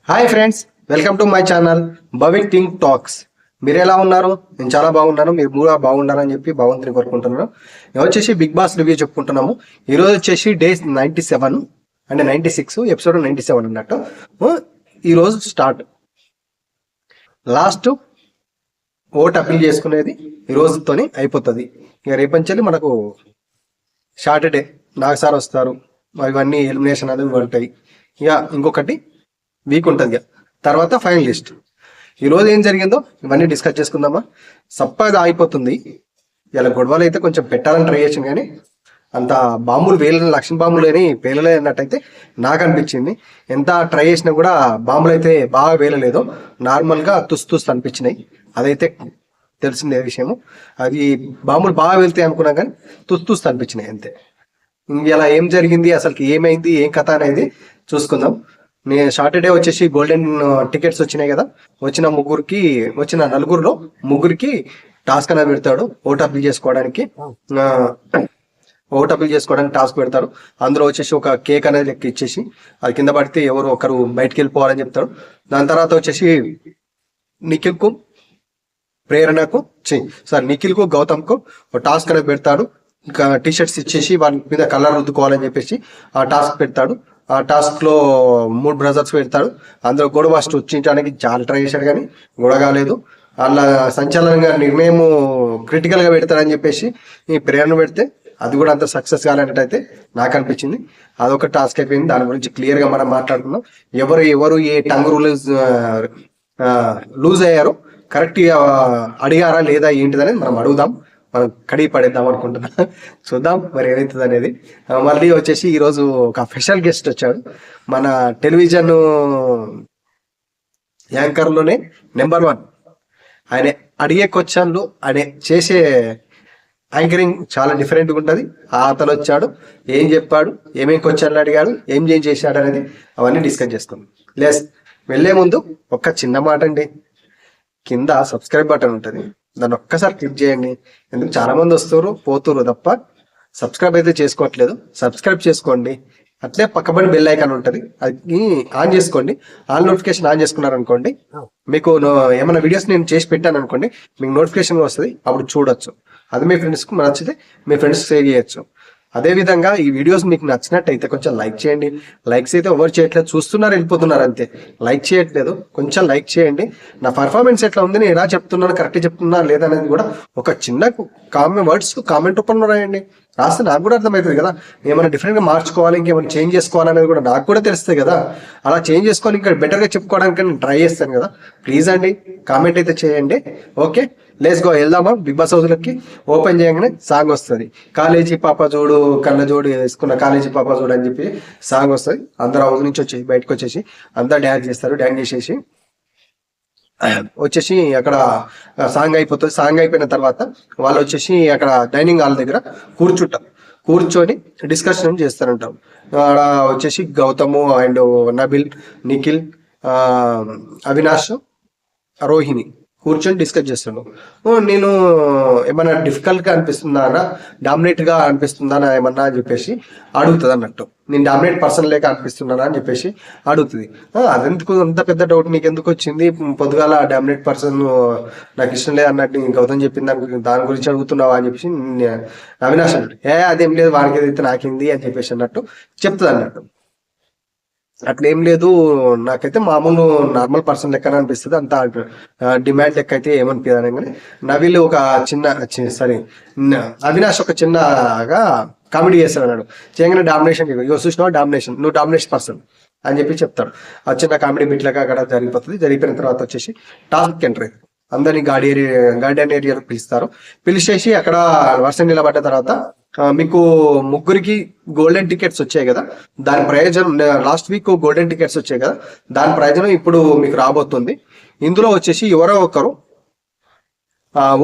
Hi friends, welcome to my channel Bhavik think talks. మీరు ఎలా ఉన్నారు? నేను చాలా బాగున్నాను. మీరు కూడా బాగుండాలని చెప్పి భగవంతుని కోరుకుంటున్నాను. నేను వచ్చేసి బిగ్ బాస్ రివ్యూ చెప్పుకుంటున్నాము. ఈరోజు వచ్చేసి డే 97 అంటే 96 ఎపిసోడ్ 97 అన్నట్టు. ఈరోజు స్టార్ట్ లాస్ట్ ఓట్ అప్పీల్ చేసుకునేది ఈ రోజుతోని అయిపోతుంది. ఇక రేపంచెల్లి మనకు సాటర్డే నాగ్ సార్ వస్తారు. ఇవన్నీ ఎలిమినేషన్ అనేవి ఉంటాయి. ఇక ఇంకొకటి వీక్ ఉంటుంది. తర్వాత ఫైనల్ లిస్ట్. ఈరోజు ఏం జరిగిందో ఇవన్నీ డిస్కస్ చేసుకుందామా. సప్పగా అయిపోతుంది. ఇలా గొడవలు అయితే కొంచెం పెట్టాలని ట్రై చేసాను, కానీ అంత బాంబులు లక్ష్మీ బాంబులు అని పేలలే అన్నట్టయితే నాకు అనిపించింది. ఎంత ట్రై చేసినా కూడా బాంబులు అయితే బాగా పేలలేదు. నార్మల్గా తుస్తు అనిపించినాయి. అదైతే తెలిసిందే విషయము. అది బాంబులు బాగా వెళ్తాయి అనుకున్నా, కానీ తుస్తు అనిపించినాయి అంతే. ఇలా ఏం జరిగింది, అసలుకి ఏమైంది, ఏం కథ అనేది చూసుకుందాం. నేను సాటర్డే వచ్చేసి గోల్డెన్ టికెట్స్ వచ్చినాయి కదా. వచ్చిన నలుగురులో ముగ్గురికి టాస్క్ అనేది పెడతాడు. ఓట్ అప్పీల్ చేసుకోవడానికి టాస్క్ పెడతారు. అందులో వచ్చేసి ఒక కేక్ అనేది లెక్క ఇచ్చేసి అది కింద పడితే ఎవరు ఒకరు బయటకు వెళ్ళిపోవాలని చెప్తాడు. దాని తర్వాత వచ్చేసి నిఖిల్కు ప్రేరణకు నిఖిల్కు గౌతమ్కు ఒక టాస్క్ అనేది పెడతాడు. ఇంకా టీషర్ట్స్ ఇచ్చేసి వాటి మీద కలర్ రుద్దుకోవాలని చెప్పేసి ఆ టాస్క్ పెడతాడు. ఆ టాస్క్ లో 3 బ్రదర్స్ పెడతాడు. అందులో గొడవ సృష్టించడానికి చాలా ట్రై చేశాడు, కానీ గొడవ కాలేదు. అలా సంచలనంగా నిర్ణయం క్రిటికల్ గా పెడతాడని చెప్పేసి ఈ ప్రేరణ పెడితే అది కూడా అంత సక్సెస్ కాలేనట్టయితే నాకు అనిపించింది. అదొక టాస్క్ అయిపోయింది. దాని గురించి క్లియర్ గా మనం మాట్లాడుకుందాం. ఎవరు ఏ టంగ్ లూజ్ అయ్యారో కరెక్ట్ అడిగారా లేదా ఏంటిదనేది మనం అడుగుదాం. మనం కడిగి పడేద్దాం అనుకుంటున్నా. చూద్దాం మరి ఏమవుతుంది అనేది. మళ్ళీ వచ్చేసి ఈరోజు ఒక స్పెషల్ గెస్ట్ వచ్చాడు. మన టెలివిజన్ యాంకర్లోనే నెంబర్ 1. ఆయన అడిగే క్వశ్చన్లు, ఆయన చేసే యాంకరింగ్ చాలా డిఫరెంట్గా ఉంటుంది. అతను వచ్చాడు, ఏం చెప్పాడు, ఏమేం క్వశ్చన్లు అడిగాడు, ఏం చేశాడు అనేది అవన్నీ డిస్కస్ చేసుకుందాం. వెళ్ళే ముందు ఒక చిన్న మాట అండి. కింద సబ్స్క్రైబ్ బటన్ ఉంటుంది, దాన్ని ఒక్కసారి క్లిక్ చేయండి. ఎందుకు చాలా మంది వస్తారు పోతురు తప్ప సబ్స్క్రైబ్ అయితే చేసుకోవట్లేదు. సబ్స్క్రైబ్ చేసుకోండి. అట్లే పక్కబడి బెల్ ఐకాన్ ఉంటుంది, అది ఆన్ చేసుకోండి. ఆల్ నోటిఫికేషన్ ఆన్ చేసుకున్నారనుకోండి, మీకు ఏమైనా వీడియోస్ నేను చేసి పెట్టాను అనుకోండి, మీకు నోటిఫికేషన్ వస్తుంది. అప్పుడు చూడొచ్చు. అది మీ ఫ్రెండ్స్కి నచ్చితే మీ ఫ్రెండ్స్ షేర్ చేయొచ్చు. అదేవిధంగా ఈ వీడియోస్ మీకు నచ్చినట్టయితే కొంచెం లైక్ చేయండి. లైక్స్ అయితే ఎవరు చేయట్లేదు, చూస్తున్నారు వెళ్ళిపోతున్నారు అంతే, లైక్ చేయట్లేదు. కొంచెం లైక్ చేయండి. నా పర్ఫార్మెన్స్ ఎట్లా ఉంది, నేను ఎలా చెప్తున్నాను, కరెక్ట్ చెప్తున్నా లేదనేది కూడా ఒక చిన్న కామెంట్ రూపంలో రాయండి. రాస్తే నాకు కూడా అర్థమవుతుంది కదా. ఏమైనా డిఫరెంట్గా మార్చుకోవాలి, ఇంకేమైనా చేంజ్ చేసుకోవాలనేది కూడా నాకు కూడా తెలుస్తుంది కదా. అలా చేంజ్ చేసుకోవాలి, ఇంకా బెటర్గా చెప్పుకోవడానికి నేను ట్రై చేస్తాను కదా. ప్లీజ్ అండి, కామెంట్ అయితే చేయండి. Okay, let's go. వెళ్దామా బిగ్ బాస్ హౌస్లోకి. ఓపెన్ చేయగానే సాంగ్ వస్తుంది. కాలేజీ పాప చూడు, కళ్ళ జోడు వేసుకున్న కాలేజీ పాప చూడు అని చెప్పి సాంగ్ వస్తుంది. అందరు హౌస్ నుంచి వచ్చేసి బయటకు వచ్చేసి అందరు డ్యాన్స్ చేస్తారు. డ్యాన్స్ చేసేసి వచ్చేసి అక్కడ సాంగ్ అయిపోతుంది. సాంగ్ అయిపోయిన తర్వాత వాళ్ళు వచ్చేసి అక్కడ డైనింగ్ హాల్ దగ్గర కూర్చొని డిస్కషన్ చేస్తారంటారు. అక్కడ వచ్చేసి గౌతము అండ్ నబిల్, నిఖిల్, అవినాష్, రోహిణి కూర్చొని డిస్కస్ చేస్తాను. నేను ఏమన్నా డిఫికల్ట్గా అనిపిస్తుందా, డామినేట్గా అనిపిస్తుందా ఏమన్నా అని చెప్పేసి అడుగుతుంది అన్నట్టు. నేను డామినేట్ పర్సన్ లేక అనిపిస్తున్నానా అని చెప్పేసి అడుగుతుంది. అదెందుకు అంత పెద్ద డౌట్ నీకు ఎందుకు వచ్చింది, పొద్దుగాల డామినేట్ పర్సన్ నాకు ఇష్టం లేదు అన్నట్టు గౌతమ్ చెప్పింది, దాని గురించి అడుగుతున్నావా అని చెప్పేసి అవినాష్ అన్నట్టు. అదేం లేదు, వాడికి ఏదైతే నాకింది అని చెప్పేసి అన్నట్టు చెప్తుంది అన్నట్టు. అట్లేం లేదు, నాకైతే మామూలు నార్మల్ పర్సన్ లెక్క అనిపిస్తుంది, అంత డిమాండ్ లెక్క అయితే ఏమనిపించదు. కానీ నవీల్ ఒక అవినాష్ ఒక చిన్నగా కామెడీ చేస్తాడు అన్నాడు. చేయగానే డామినేషన్ చూసినావు, నువ్వు డామినేషన్ పర్సన్ అని చెప్పి చెప్తాడు. ఆ చిన్న కామెడీ బిట్లగా అక్కడ జరిగిపోతుంది. జరిగిపోయిన తర్వాత వచ్చేసి టాస్క్ ఎంటర్ అవుతుంది. అందరినీ గార్డెన్ ఏరియాలో పిలుస్తారు. పిలిచేసి అక్కడ వరుస నిలబడ్డ తర్వాత మీకు ముగ్గురికి గోల్డెన్ టికెట్స్ వచ్చాయి కదా, దాని ప్రయోజనం లాస్ట్ వీక్ గోల్డెన్ టికెట్స్ వచ్చాయి కదా, దాని ప్రయోజనం ఇప్పుడు మీకు రాబోతుంది. ఇందులో వచ్చేసి ఎవరో ఒకరు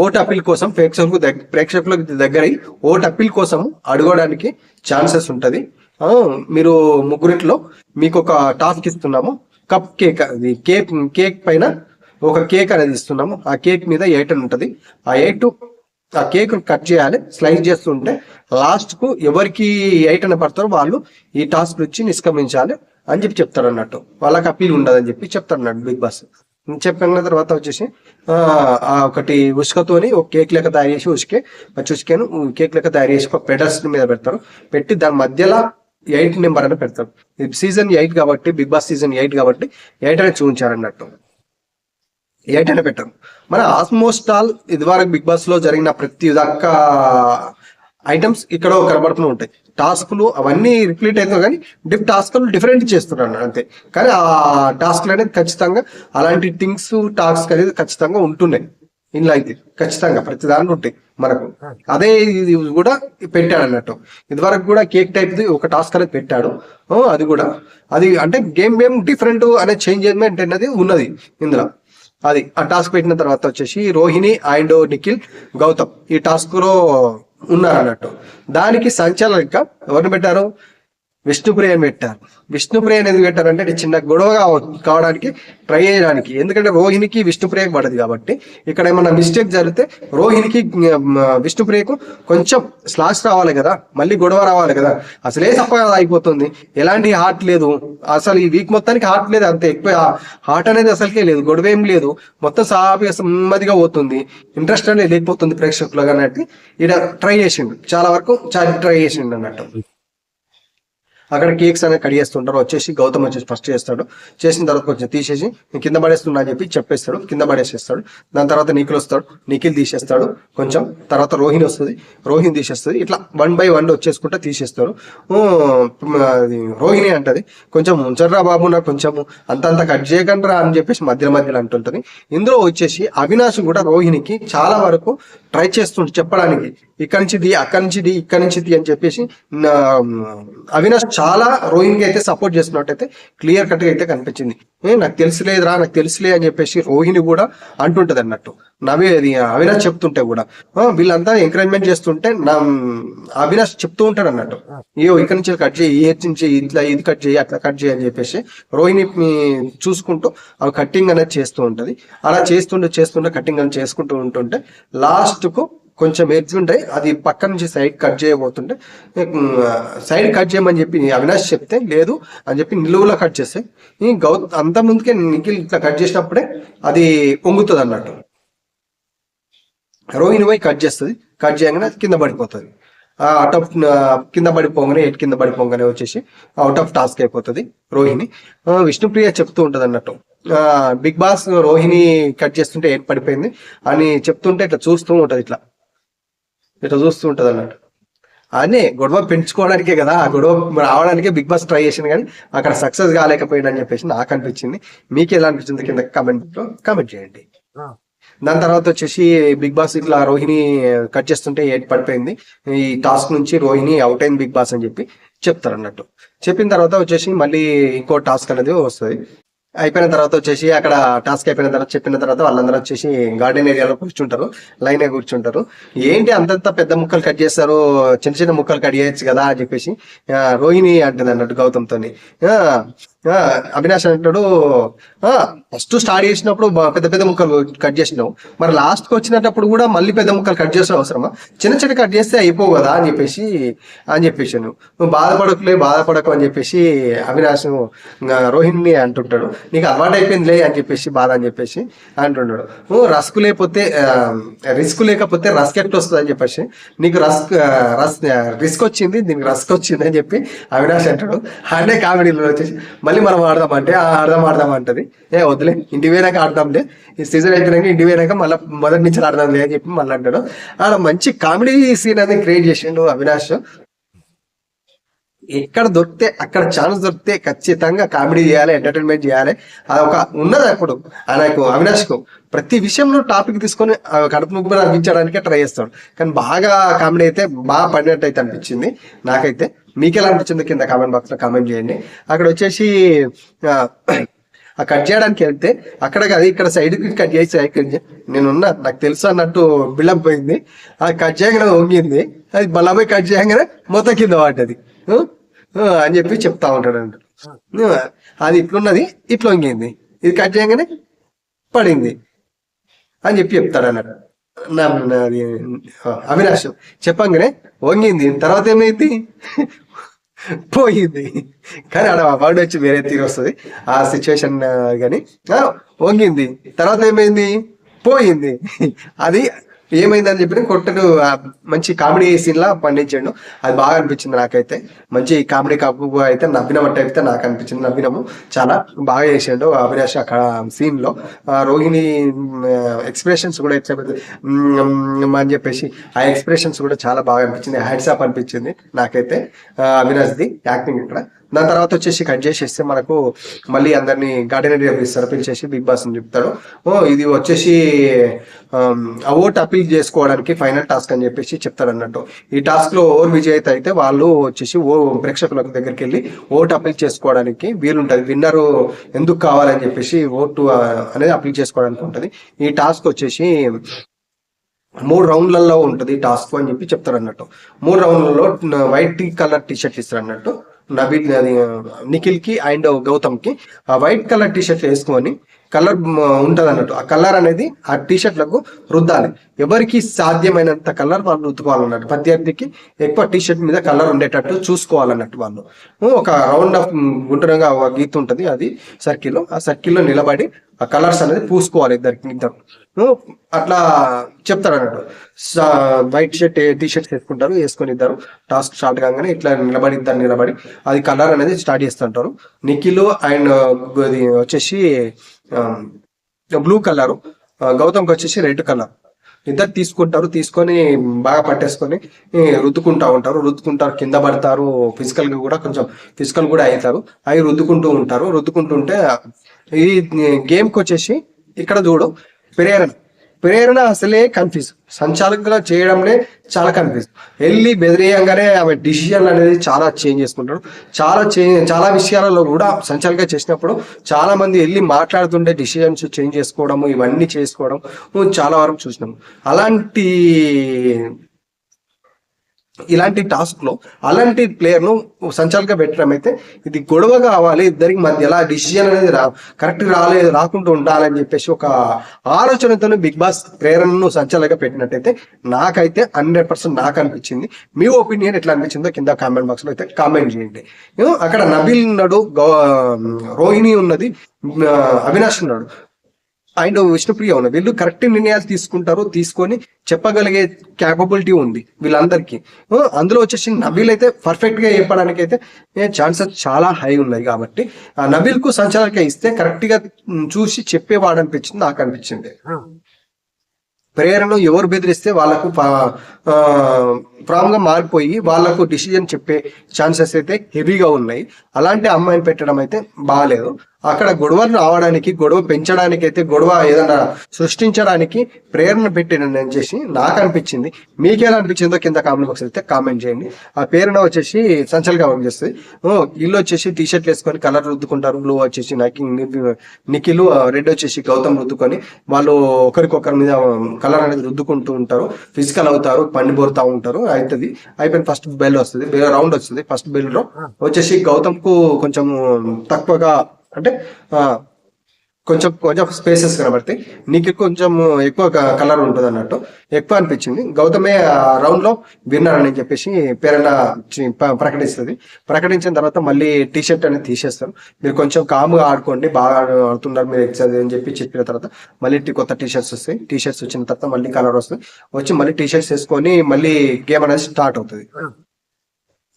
ఓట్ అప్పీల్ కోసం ప్రేక్షకులకు దగ్గర ఓట్ అప్పీల్ కోసం అడగడానికి ఛాన్సెస్ ఉంటుంది. మీరు ముగ్గురిట్లో మీకు ఒక టాస్క్ ఇస్తున్నాము. కప్ కేక్, అది కేక్ పైన ఒక కేక్ అనేది ఇస్తున్నాము. ఆ కేక్ మీద 8 అని ఉంటుంది. ఆ కేక్ కట్ చేయాలి. స్లైస్ చేస్తుంటే లాస్ట్ కు ఎవరికి 8 అని పడతారో వాళ్ళు ఈ టాస్క్ నుంచి నిష్క్రమించాలి. అని చెప్పి చెప్తాడు అన్నట్టు. వాళ్ళకి అప్పీల్ ఉండదు అని చెప్పి చెప్తాడు అన్నట్టు బిగ్ బాస్. చెప్పిన తర్వాత వచ్చేసి ఒకటి ఉసుకతోని ఒక కేక్ లెక్క తయారు చేసి ఉసుకేను కేక్ లెక్క తయారు చేసి ఒక పెడల్స్ మీద పెడతారు. పెట్టి దాని మధ్యలో 8 నెంబర్ అని పెడతారు. సీజన్ 8 కాబట్టి, బిగ్ బాస్ సీజన్ 8 కాబట్టి 8 అని చూపించారు అన్నట్టు. 8 అని పెట్టారు. మన ఆల్మోస్ట్ ఆల్ ఇదివరకు బిగ్ బాస్ లో జరిగిన ప్రతి ఒక్క ఐటమ్స్ ఇక్కడ కనబడుతూ ఉంటాయి. టాస్క్లు అవన్నీ రిపీట్ అవుతాయి కానీ టాస్క్లు డిఫరెంట్ చేస్తున్నారు అంతే. కానీ ఆ టాస్క్లు అనేది ఖచ్చితంగా అలాంటి థింగ్స్ టాస్క్ అనేది ఖచ్చితంగా ఉంటున్నాయి ఇంట్లో అయితే. ఖచ్చితంగా ప్రతి దాంట్లో ఉంటాయి మనకు. అదే ఇది కూడా పెట్టాడు అన్నట్టు. ఇదివరకు కూడా కేక్ టైప్ ఒక టాస్క్ అనేది పెట్టాడు. అది కూడా అది అంటే గేమ్ డిఫరెంట్ అనే చేంజ్మెంట్ అనేది ఉన్నది ఇందులో. అది ఆ టాస్క్ పెట్టిన తర్వాత వచ్చేసి రోహిణి అండ్ నిఖిల్, గౌతమ్ ఈ టాస్క్ లో ఉన్నారన్నట్టు. దానికి సంచాలకంగా ఎవరిని పెట్టారు? విష్ణుప్రియ అని పెట్టారు. విష్ణుప్రియ ఎందుకు పెట్టారంటే చిన్న గొడవ కావడానికి ట్రై చేయడానికి. ఎందుకంటే రోహిణికి విష్ణుప్రియకు పడదు కాబట్టి ఇక్కడ ఏమన్నా మిస్టేక్ జరిగితే రోహిణికి విష్ణుప్రియకు కొంచెం స్లాష్ రావాలి కదా, మళ్ళీ గొడవ రావాలి కదా. అసలే తప్ప అయిపోతుంది, ఎలాంటి హార్ట్ లేదు అసలు. ఈ వీక్ మొత్తానికి హార్ట్ లేదు, అంతే ఎక్కువ హార్ట్ అనేది అసలుకే లేదు, గొడవ ఏం లేదు, మొత్తం సాఫీగా నెమ్మదిగా పోతుంది, ఇంట్రెస్ట్ అనేది లేకపోతుంది ప్రేక్షకులుగా అన్నట్టు. ఇక్కడ ట్రై చేసిండు, చాలా వరకు ట్రై చేసిండు అన్నట్టు. అక్కడ కేక్స్ అనేది కట్ చేస్తుంటారు. వచ్చేసి గౌతమ్ వచ్చేసి ఫస్ట్ చేస్తాడు. చేసిన తర్వాత కొంచెం తీసేసి కింద పడేస్తున్నా అని చెప్పి చెప్పేస్తాడు, కింద పడేసేస్తాడు. దాని తర్వాత నిఖిల్ వస్తాడు, నిఖిల్ తీసేస్తాడు కొంచెం. తర్వాత రోహిణి వస్తుంది, రోహిణి తీసేస్తుంది. ఇట్లా 1 by 1 వచ్చేసుకుంటా తీసేస్తారు. రోహిణి అంటది కొంచెం ఉంచర్రా బాబు, నాకు కొంచెం అంతంత కట్ చేయకండి రా అని చెప్పేసి మధ్యలో అంటుంటది. ఇందులో వచ్చేసి అవినాష్ కూడా రోహిణికి చాలా వరకు ట్రై చేస్తుంటే చెప్పడానికి, ఇక్కడి నుంచి ది, అక్కడి నుంచి ది, ఇక్కడి నుంచి ది అని చెప్పేసి అవినాష్ చాలా రోహిణికి అయితే సపోర్ట్ చేస్తున్నట్టయితే క్లియర్ కట్ గా అయితే కనిపించింది. నాకు తెలుసులేదురా, నాకు తెలుసులే అని చెప్పేసి రోహిణి కూడా అంటుంటది అన్నట్టు. అవినాష్ చెప్తుంటే కూడా వీళ్ళంతా ఎంకరేజ్మెంట్ చేస్తుంటే అవినాష్ చెప్తూ ఉంటాడు అన్నట్టు. ఇక్కడి నుంచి కట్ చేయి, ఈ నుంచి ఇట్లా ఇది కట్ చేయి, అట్లా కట్ చేయి అని చెప్పేసి రోహిణి చూసుకుంటూ అవి కట్టింగ్ అనేది చేస్తూ ఉంటది. అలా చేస్తుంటే కట్టింగ్ అనేది చేసుకుంటూ ఉంటుంటే లాస్ట్ కు కొంచెం ఎడ్జ్ ఉంటాయి, అది పక్క నుంచి సైడ్ కట్ చేయబోతుంటే సైడ్ కట్ చేయమని చెప్పి అవినాష్ చెప్తే లేదు అని చెప్పి నిలువులో కట్ చేస్తే అంత ముందుకే నిఖిల్ ఇట్లా కట్ చేసినప్పుడే అది పొంగుతుంది అన్నట్టు. రోహిణి పోయి కట్ చేస్తుంది, కట్ చేయగానే అది కింద పడిపోతుంది. అవుట్ ఆఫ్ కింద పడిపోగానే కింద పడిపోగానే వచ్చేసి అవుట్ ఆఫ్ టాస్క్ అయిపోతుంది రోహిణి. విష్ణుప్రియ చెప్తూ ఉంటది అన్నట్టు, బిగ్ బాస్ రోహిణి కట్ చేస్తుంటే ఏం పడిపోయింది అని చెప్తుంటే ఇట్లా చూస్తూ ఉంటది, ఇట్లా చూస్తూ ఉంటది అన్నట్టు. అదే గొడవ పెంచుకోవడానికే కదా, ఆ గొడవ రావడానికే బిగ్ బాస్ ట్రై చేసింది కానీ అక్కడ సక్సెస్ కాలేకపోయింది అని చెప్పేసి నాకు అనిపించింది. మీకు ఎలా అనిపించింది కింద కామెంట్ చేయండి. దాని తర్వాత వచ్చేసి బిగ్ బాస్ ఇట్లా రోహిణి కట్ చేస్తుంటే ఏది పడిపోయింది, ఈ టాస్క్ నుంచి రోహిణి అవుట్ అయింది బిగ్ బాస్ అని చెప్పి చెప్తారు అన్నట్టు. చెప్పిన తర్వాత వచ్చేసి మళ్ళీ ఇంకో టాస్క్ అనేది వస్తుంది. అయిపోయిన తర్వాత వచ్చేసి అక్కడ టాస్క్ అయిపోయిన తర్వాత చెప్పిన తర్వాత వాళ్ళందరూ వచ్చేసి గార్డెన్ ఏరియాలో కూర్చుంటారు, లైన్ కూర్చుంటారు. ఏంటి అంతంత పెద్ద ముక్కలు కట్ చేస్తారు, చిన్న చిన్న ముక్కలు కట్ చేయొచ్చు కదా అని చెప్పేసి రోహిణి అంటుంది అన్నట్టు గౌతమ్తోని. అవినాష్ అంటాడు, ఫస్ట్ స్టార్ట్ చేసినప్పుడు పెద్ద పెద్ద ముక్కలు కట్ చేసినావు, మరి లాస్ట్కి వచ్చినప్పుడు కూడా మళ్ళీ పెద్ద ముక్కలు కట్ చేసిన అవసరమా, చిన్న చిన్న కట్ చేస్తే అయిపోవు కదా అని చెప్పేసి నువ్వు బాధపడకు అని చెప్పేసి అవినాష్ రోహిణిని అంటుంటాడు. నీకు అలవాటు అయిపోయిందిలే అని చెప్పేసి బాధ అని చెప్పేసి అంటుంటాడు. రిస్క్ లేకపోతే రస్క్ ఎట్లా వస్తుంది అని చెప్పేసి నీకు రిస్క్ వచ్చింది, దీనికి రస్క్ వచ్చింది అని చెప్పి అవినాష్ అంటాడు. అనే కామెడీలో వచ్చేసి మళ్ళీ మనం ఆడదామంటే ఆడదాం అంటది. వద్దులే ఇంటి పోయినాక ఆడదాంలే, ఈ సీజన్ అయిపోయినాక ఇంటి పోయినాక మళ్ళీ మొదటి నుంచి ఆడదాంలే అని చెప్పి మళ్ళీ అంటాడు. ఆడ మంచి కామెడీ సీన్ అనేది క్రియేట్ చేసిండు అవినాష్. ఎక్కడ దొరికితే అక్కడ ఛాన్స్ దొరికితే ఖచ్చితంగా కామెడీ చేయాలి, ఎంటర్టైన్మెంట్ చేయాలి. అది ఒక ఉన్నది అప్పుడు ఆయనకు అవినాష్కు ప్రతి విషయంలో టాపిక్ తీసుకొని కడుపు ముగ్గు మీద అనిపించడానికే ట్రై చేస్తాడు. కానీ బాగా కామెడీ అయితే బాగా పడినట్టు అయితే అనిపించింది నాకైతే. మీకు ఎలా అనిపించింది కింద కామెంట్ బాక్స్ లో కామెంట్ చేయండి. అక్కడ వచ్చేసి ఆ కట్ చేయడానికి వెళ్తే అక్కడ అది ఇక్కడ సైడ్ కి కట్ చేసి నేనున్నా నాకు తెలుసు అన్నట్టు బిల్డప్ పోయింది. అది కట్ చేయగానే వంగింది, అది బలపై కట్ చేయగానే మొత్తం కింద పడ్డది అని చెప్పి చెప్తా ఉంటాడు అంట. అది ఇట్లున్నది, ఇట్లా వంగింది, ఇది కట్ చేయగానే పడింది అని చెప్పి చెప్తాడు అన్నట్టు. అవినాష్ చెప్పంగానే వంగింది, తర్వాత ఏమైంది పోయింది. కానీ ఆడ వర్డ్ వచ్చి వేరే తీరు వస్తుంది ఆ సిచ్యువేషన్. కానీ వంగింది, తర్వాత ఏమైంది, పోయింది. అది ఏమైందని చెప్పి కొట్టడు మంచి కామెడీ సీన్ లా పండించాడు. అది బాగా అనిపించింది నాకైతే. మంచి కామెడీ కప్పు అయితే నవ్వినట్టు అయితే నాకు అనిపించింది. నవ్వినము చాలా బాగా చేసాడు అవినాష్ అక్కడ సీన్ లో. రోహిణి ఎక్స్ప్రెషన్స్ కూడా ఎట్లా అని చెప్పేసి ఆ ఎక్స్ప్రెషన్స్ కూడా చాలా బాగా అనిపించింది. హ్యాండ్స్ ఆఫ్ అనిపించింది నాకైతే అవినాష్ది యాక్టింగ్ ఇక్కడ. దాని తర్వాత వచ్చేసి కట్ చేసేస్తే మనకు మళ్ళీ అందరినీ గార్డెనరీ ఇస్తారు, పిలిచేసి బిగ్ బాస్ అని చెప్తాడు. ఇది వచ్చేసి ఓట్ అపీల్ చేసుకోవడానికి ఫైనల్ టాస్క్ అని చెప్పేసి చెప్తాడు అన్నట్టు. ఈ టాస్క్ లో ఓవర్ విజేత అయితే వాళ్ళు వచ్చేసి ప్రేక్షకుల దగ్గరికి వెళ్ళి ఓట్ అపీల్ చేసుకోవడానికి వీలుంటది. విన్నర్ ఎందుకు కావాలని చెప్పేసి ఓటు అనేది అపీల్ చేసుకోవడానికి ఉంటది. ఈ టాస్క్ వచ్చేసి 3 రౌండ్లలో ఉంటుంది టాస్క్ అని చెప్పి చెప్తారు అన్నట్టు. 3 రౌండ్లలో వైట్ కలర్ టీ షర్ట్ ఇస్తారు అన్నట్టు నబీల్, అది నిఖిల్ కి అండ్ గౌతమ్ కి. ఆ వైట్ కలర్ టీ షర్ట్ వేసుకొని కలర్ ఉంటది అన్నట్టు. ఆ కలర్ అనేది ఆ టీ షర్ట్లకు రుద్దాలి. ఎవరికి సాధ్యమైనంత కలర్ వాళ్ళు రుద్దుకోవాలన్నట్టు. ప్రత్యర్థికి ఎక్కువ టీ షర్ట్ మీద కలర్ ఉండేటట్టు చూసుకోవాలన్నట్టు. వాళ్ళు ఒక రౌండ్ ఆఫ్ గుంటనగా ఒక గీత ఉంటది, అది సర్కిల్. ఆ సర్కిల్లో నిలబడి ఆ కలర్స్ అనేది పూసుకోవాలి ఇద్దరు. అట్లా చెప్తారు అన్నట్టు. వైట్ షర్ట్ టీ షర్ట్స్ వేసుకుంటారు, వేసుకొని ఇద్దరు టాస్క్ స్టార్ట్ కాగానే ఇట్లా నిలబడి అది కలర్ అనేది స్టార్ట్ చేస్తుంటారు. నిఖిల్ అండ్ అది వచ్చేసి బ్లూ కలర్, గౌతమ్కి వచ్చేసి రెడ్ కలర్. ఇద్దరు తీసుకొని బాగా పట్టేసుకొని రుద్దుకుంటారు, కింద పడతారు. ఫిజికల్ కూడా అవుతారు. అవి రుద్దుకుంటుంటే ఈ గేమ్కి వచ్చేసి ఇక్కడ చూడు ప్రేరణ అసలే కన్ఫ్యూజ్. సంచాలకుగా చేయడంలో చాలా కన్ఫ్యూజ్. వెళ్ళి బెదిరేయంగానే ఆమె డిసిజన్ అనేది చాలా చేంజ్ చేసుకుంటారు. చాలా విషయాలలో కూడా సంచాలకుగా చేసినప్పుడు చాలా మంది వెళ్ళి మాట్లాడుతుంటే డిసిజన్స్ చేంజ్ చేసుకోవడము, ఇవన్నీ చేసుకోవడం చాలా వరకు చూసినాము. ఇలాంటి టాస్క్ లో అలాంటి ప్లేయర్ ను సంచాలక పెట్టడం అయితే ఇది గొడవ కావాలి ఇద్దరికి మధ్య, ఎలా డిసిజన్ అనేది కరెక్ట్ రాకుండా ఉండాలని చెప్పేసి ఒక ఆలోచనతో బిగ్ బాస్ ప్రేరణను సంచాలక పెట్టినట్టయితే నాకైతే 100% నాకు అనిపించింది. మీ ఒపీనియన్ ఎట్లా అనిపించిందో కింద కామెంట్ బాక్స్ లో అయితే కామెంట్ చేయండి. అక్కడ నబీల్ ఉన్నాడు, రోహిణి ఉన్నది, అవినాష్ ఉన్నాడు అండ్ విష్ణుప్రియ ఉన్నది. వీళ్ళు కరెక్ట్ నిర్ణయాలు తీసుకొని చెప్పగలిగే క్యాపబిలిటీ ఉంది వీళ్ళందరికీ. అందులో వచ్చేసి నబీల్ అయితే పర్ఫెక్ట్ గా చెప్పడానికి అయితే ఛాన్సెస్ చాలా హై ఉన్నాయి. కాబట్టి ఆ నబీల్ కు సంచాలక ఇస్తే కరెక్ట్ గా చూసి చెప్పేవాడు అనిపించింది, నాకు అనిపించింది. ప్రేరణను ఎవరు బెదిరిస్తే వాళ్ళకు ప్రాంగా మారిపోయి వాళ్ళకు డిసిజన్ చెప్పే ఛాన్సెస్ అయితే హెవీగా ఉన్నాయి. అలాంటి అమ్మాయిని పెట్టడం అయితే బాగాలేదు. అక్కడ గొడవలు రావడానికి, గొడవ పెంచడానికి అయితే, గొడవ ఏదైనా సృష్టించడానికి ప్రేరణ పెట్టినని చేసి నాకు అనిపించింది. మీకేలా అనిపించిందో కింద కామెంట్ బాక్స్ అయితే కామెంట్ చేయండి. ఆ ప్రేరణ వచ్చేసి సంచల్గా వర్క్ చేస్తుంది. ఇల్లు వచ్చేసి టీ షర్ట్లు వేసుకొని కలర్ రుద్దుకుంటారు. బ్లూ వచ్చేసి నిఖిల్, రెడ్ వచ్చేసి గౌతమ్ రుద్దుకొని వాళ్ళు ఒకరికొకరి మీద కలర్ అనేది రుద్దుకుంటూ ఉంటారు. ఫిజికల్ అవుతారు, పండి బోరుతా ఉంటారు. అయిపోయిన ఫస్ట్ బెల్ వస్తుంది, రౌండ్ వస్తుంది. ఫస్ట్ బెల్ లో వచ్చేసి గౌతమ్ కు కొంచెం తక్కువగా అంటే కొంచెం స్పేసెస్ కనబడతాయి. నీకు కొంచెం ఎక్కువ కలర్ ఉంటుంది అన్నట్టు ఎక్కువ అనిపించింది. గౌతమే రౌండ్ లో విన్నర్ అని చెప్పేసి ప్రేరణ ప్రకటించిన తర్వాత మళ్ళీ టీ షర్ట్ అనేది తీసేస్తారు. మీరు కొంచెం కామ్గా ఆడుకోండి, బాగా ఆడుతున్నారు మీరు ఎక్సైజ్ అని చెప్పిన తర్వాత మళ్ళీ కొత్త టీ షర్ట్స్ వస్తాయి. టీ షర్ట్స్ వచ్చిన తర్వాత మళ్ళీ కలర్ వస్తుంది. వచ్చి మళ్ళీ టీ షర్ట్స్ వేసుకొని మళ్ళీ గేమ్ అనేది స్టార్ట్ అవుతుంది.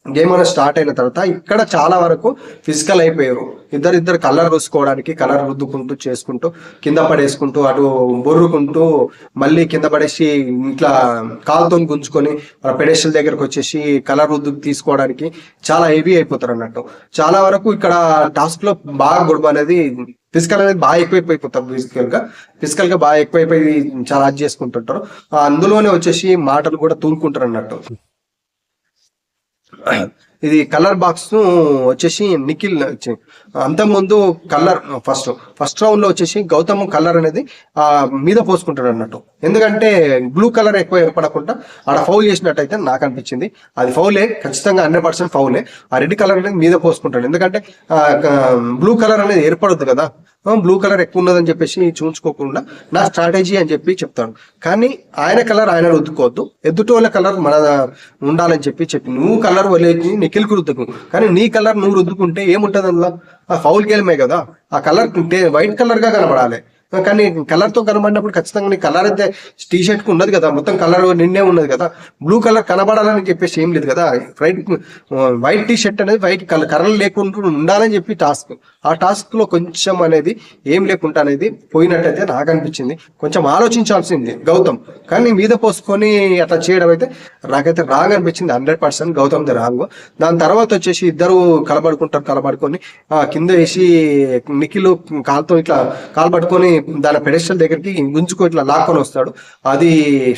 గేమ్ అనేది స్టార్ట్ అయిన తర్వాత ఇక్కడ చాలా వరకు ఫిజికల్ అయిపోయారు. ఇద్దరు కలర్ రుసుకోవడానికి కలర్ రుద్దుకుంటూ చేసుకుంటూ కింద పడేసుకుంటూ అటు బొర్రుకుంటూ మళ్ళీ కింద పడేసి ఇట్లా కాలుతో గుంజుకొని పెడెస్టల్ దగ్గరకు వచ్చేసి కలర్ రుద్దు తీసుకోవడానికి చాలా హెవీ అయిపోతారు అన్నట్టు. చాలా వరకు ఇక్కడ టాస్క్ లో బాగా గొడవ అనేది ఫిజికల్ అనేది బాగా ఎక్కువైపోతారు. ఫిజికల్ గా బాగా ఎక్కువైపోయి చాలా అది చేసుకుంటుంటారు. అందులోనే వచ్చేసి మాటలు కూడా తూలుకుంటారు అన్నట్టు. ఇది కలర్ బాక్స్ ను వచ్చేసి నిఖిల్ అంతకుముందు కలర్ ఫస్ట్ రౌండ్ లో వచ్చేసి గౌతమ్ కలర్ అనేది మీద పోసుకుంటాడు అన్నట్టు. ఎందుకంటే బ్లూ కలర్ ఎక్కువ ఏర్పడకుండా ఆడ ఫౌల్ చేసినట్టయితే నాకు అనిపించింది. అది ఫౌలే, ఖచ్చితంగా 100% ఫౌలే. ఆ రెడ్ కలర్ అనేది మీద పోసుకుంటాడు. ఎందుకంటే బ్లూ కలర్ అనేది ఏర్పడదు కదా, బ్లూ కలర్ ఎక్కువ ఉన్నదని చెప్పేసి చూసుకోకుండా నా స్ట్రాటజీ అని చెప్పి చెప్తాడు. కానీ ఆయన కలర్ ఆయన రుద్దుకోవద్దు, ఎదుటి వాళ్ళ కలర్ మన ఉండాలని చెప్పి నువ్వు కలర్ వదిలేసి నిఖిల్కి రుద్దుకు, కానీ నీ కలర్ నువ్వు రుద్దుకుంటే ఏముంటది అందులో? ఆ ఫౌల్ గేమే కదా, ఆ కలర్ వైట్ కలర్ గా కనబడాలి. కానీ కలర్ తో కనబడినప్పుడు ఖచ్చితంగా నీ కలర్ అయితే టీ షర్ట్ కు ఉన్నది కదా, మొత్తం కలర్ నిన్నే ఉన్నది కదా, బ్లూ కలర్ కనబడాలని చెప్పేసి ఏం లేదు కదా. వైట్ టీ షర్ట్ అనేది వైట్ కలర్ లేకుండా ఉండాలని చెప్పి టాస్క్. ఆ టాస్క్ లో కొంచెం అనేది ఏం లేకుండా అనేది పోయినట్టయితే నాకు అనిపించింది. కొంచెం ఆలోచించాల్సింది గౌతమ్, కానీ మీద పోసుకొని అట్లా చేయడం అయితే నాకైతే రాంగ్ అనిపించింది. 100% గౌతమ్ ది రాంగ్. దాని తర్వాత వచ్చేసి ఇద్దరు కలబడుకొని కింద వేసి నిఖిల్ కాలుతో ఇట్లా కాలు పట్టుకొని దాని పెడెస్టల్ దగ్గరికి గుంజుకో ఇట్లా లాక్కొని వస్తాడు. అది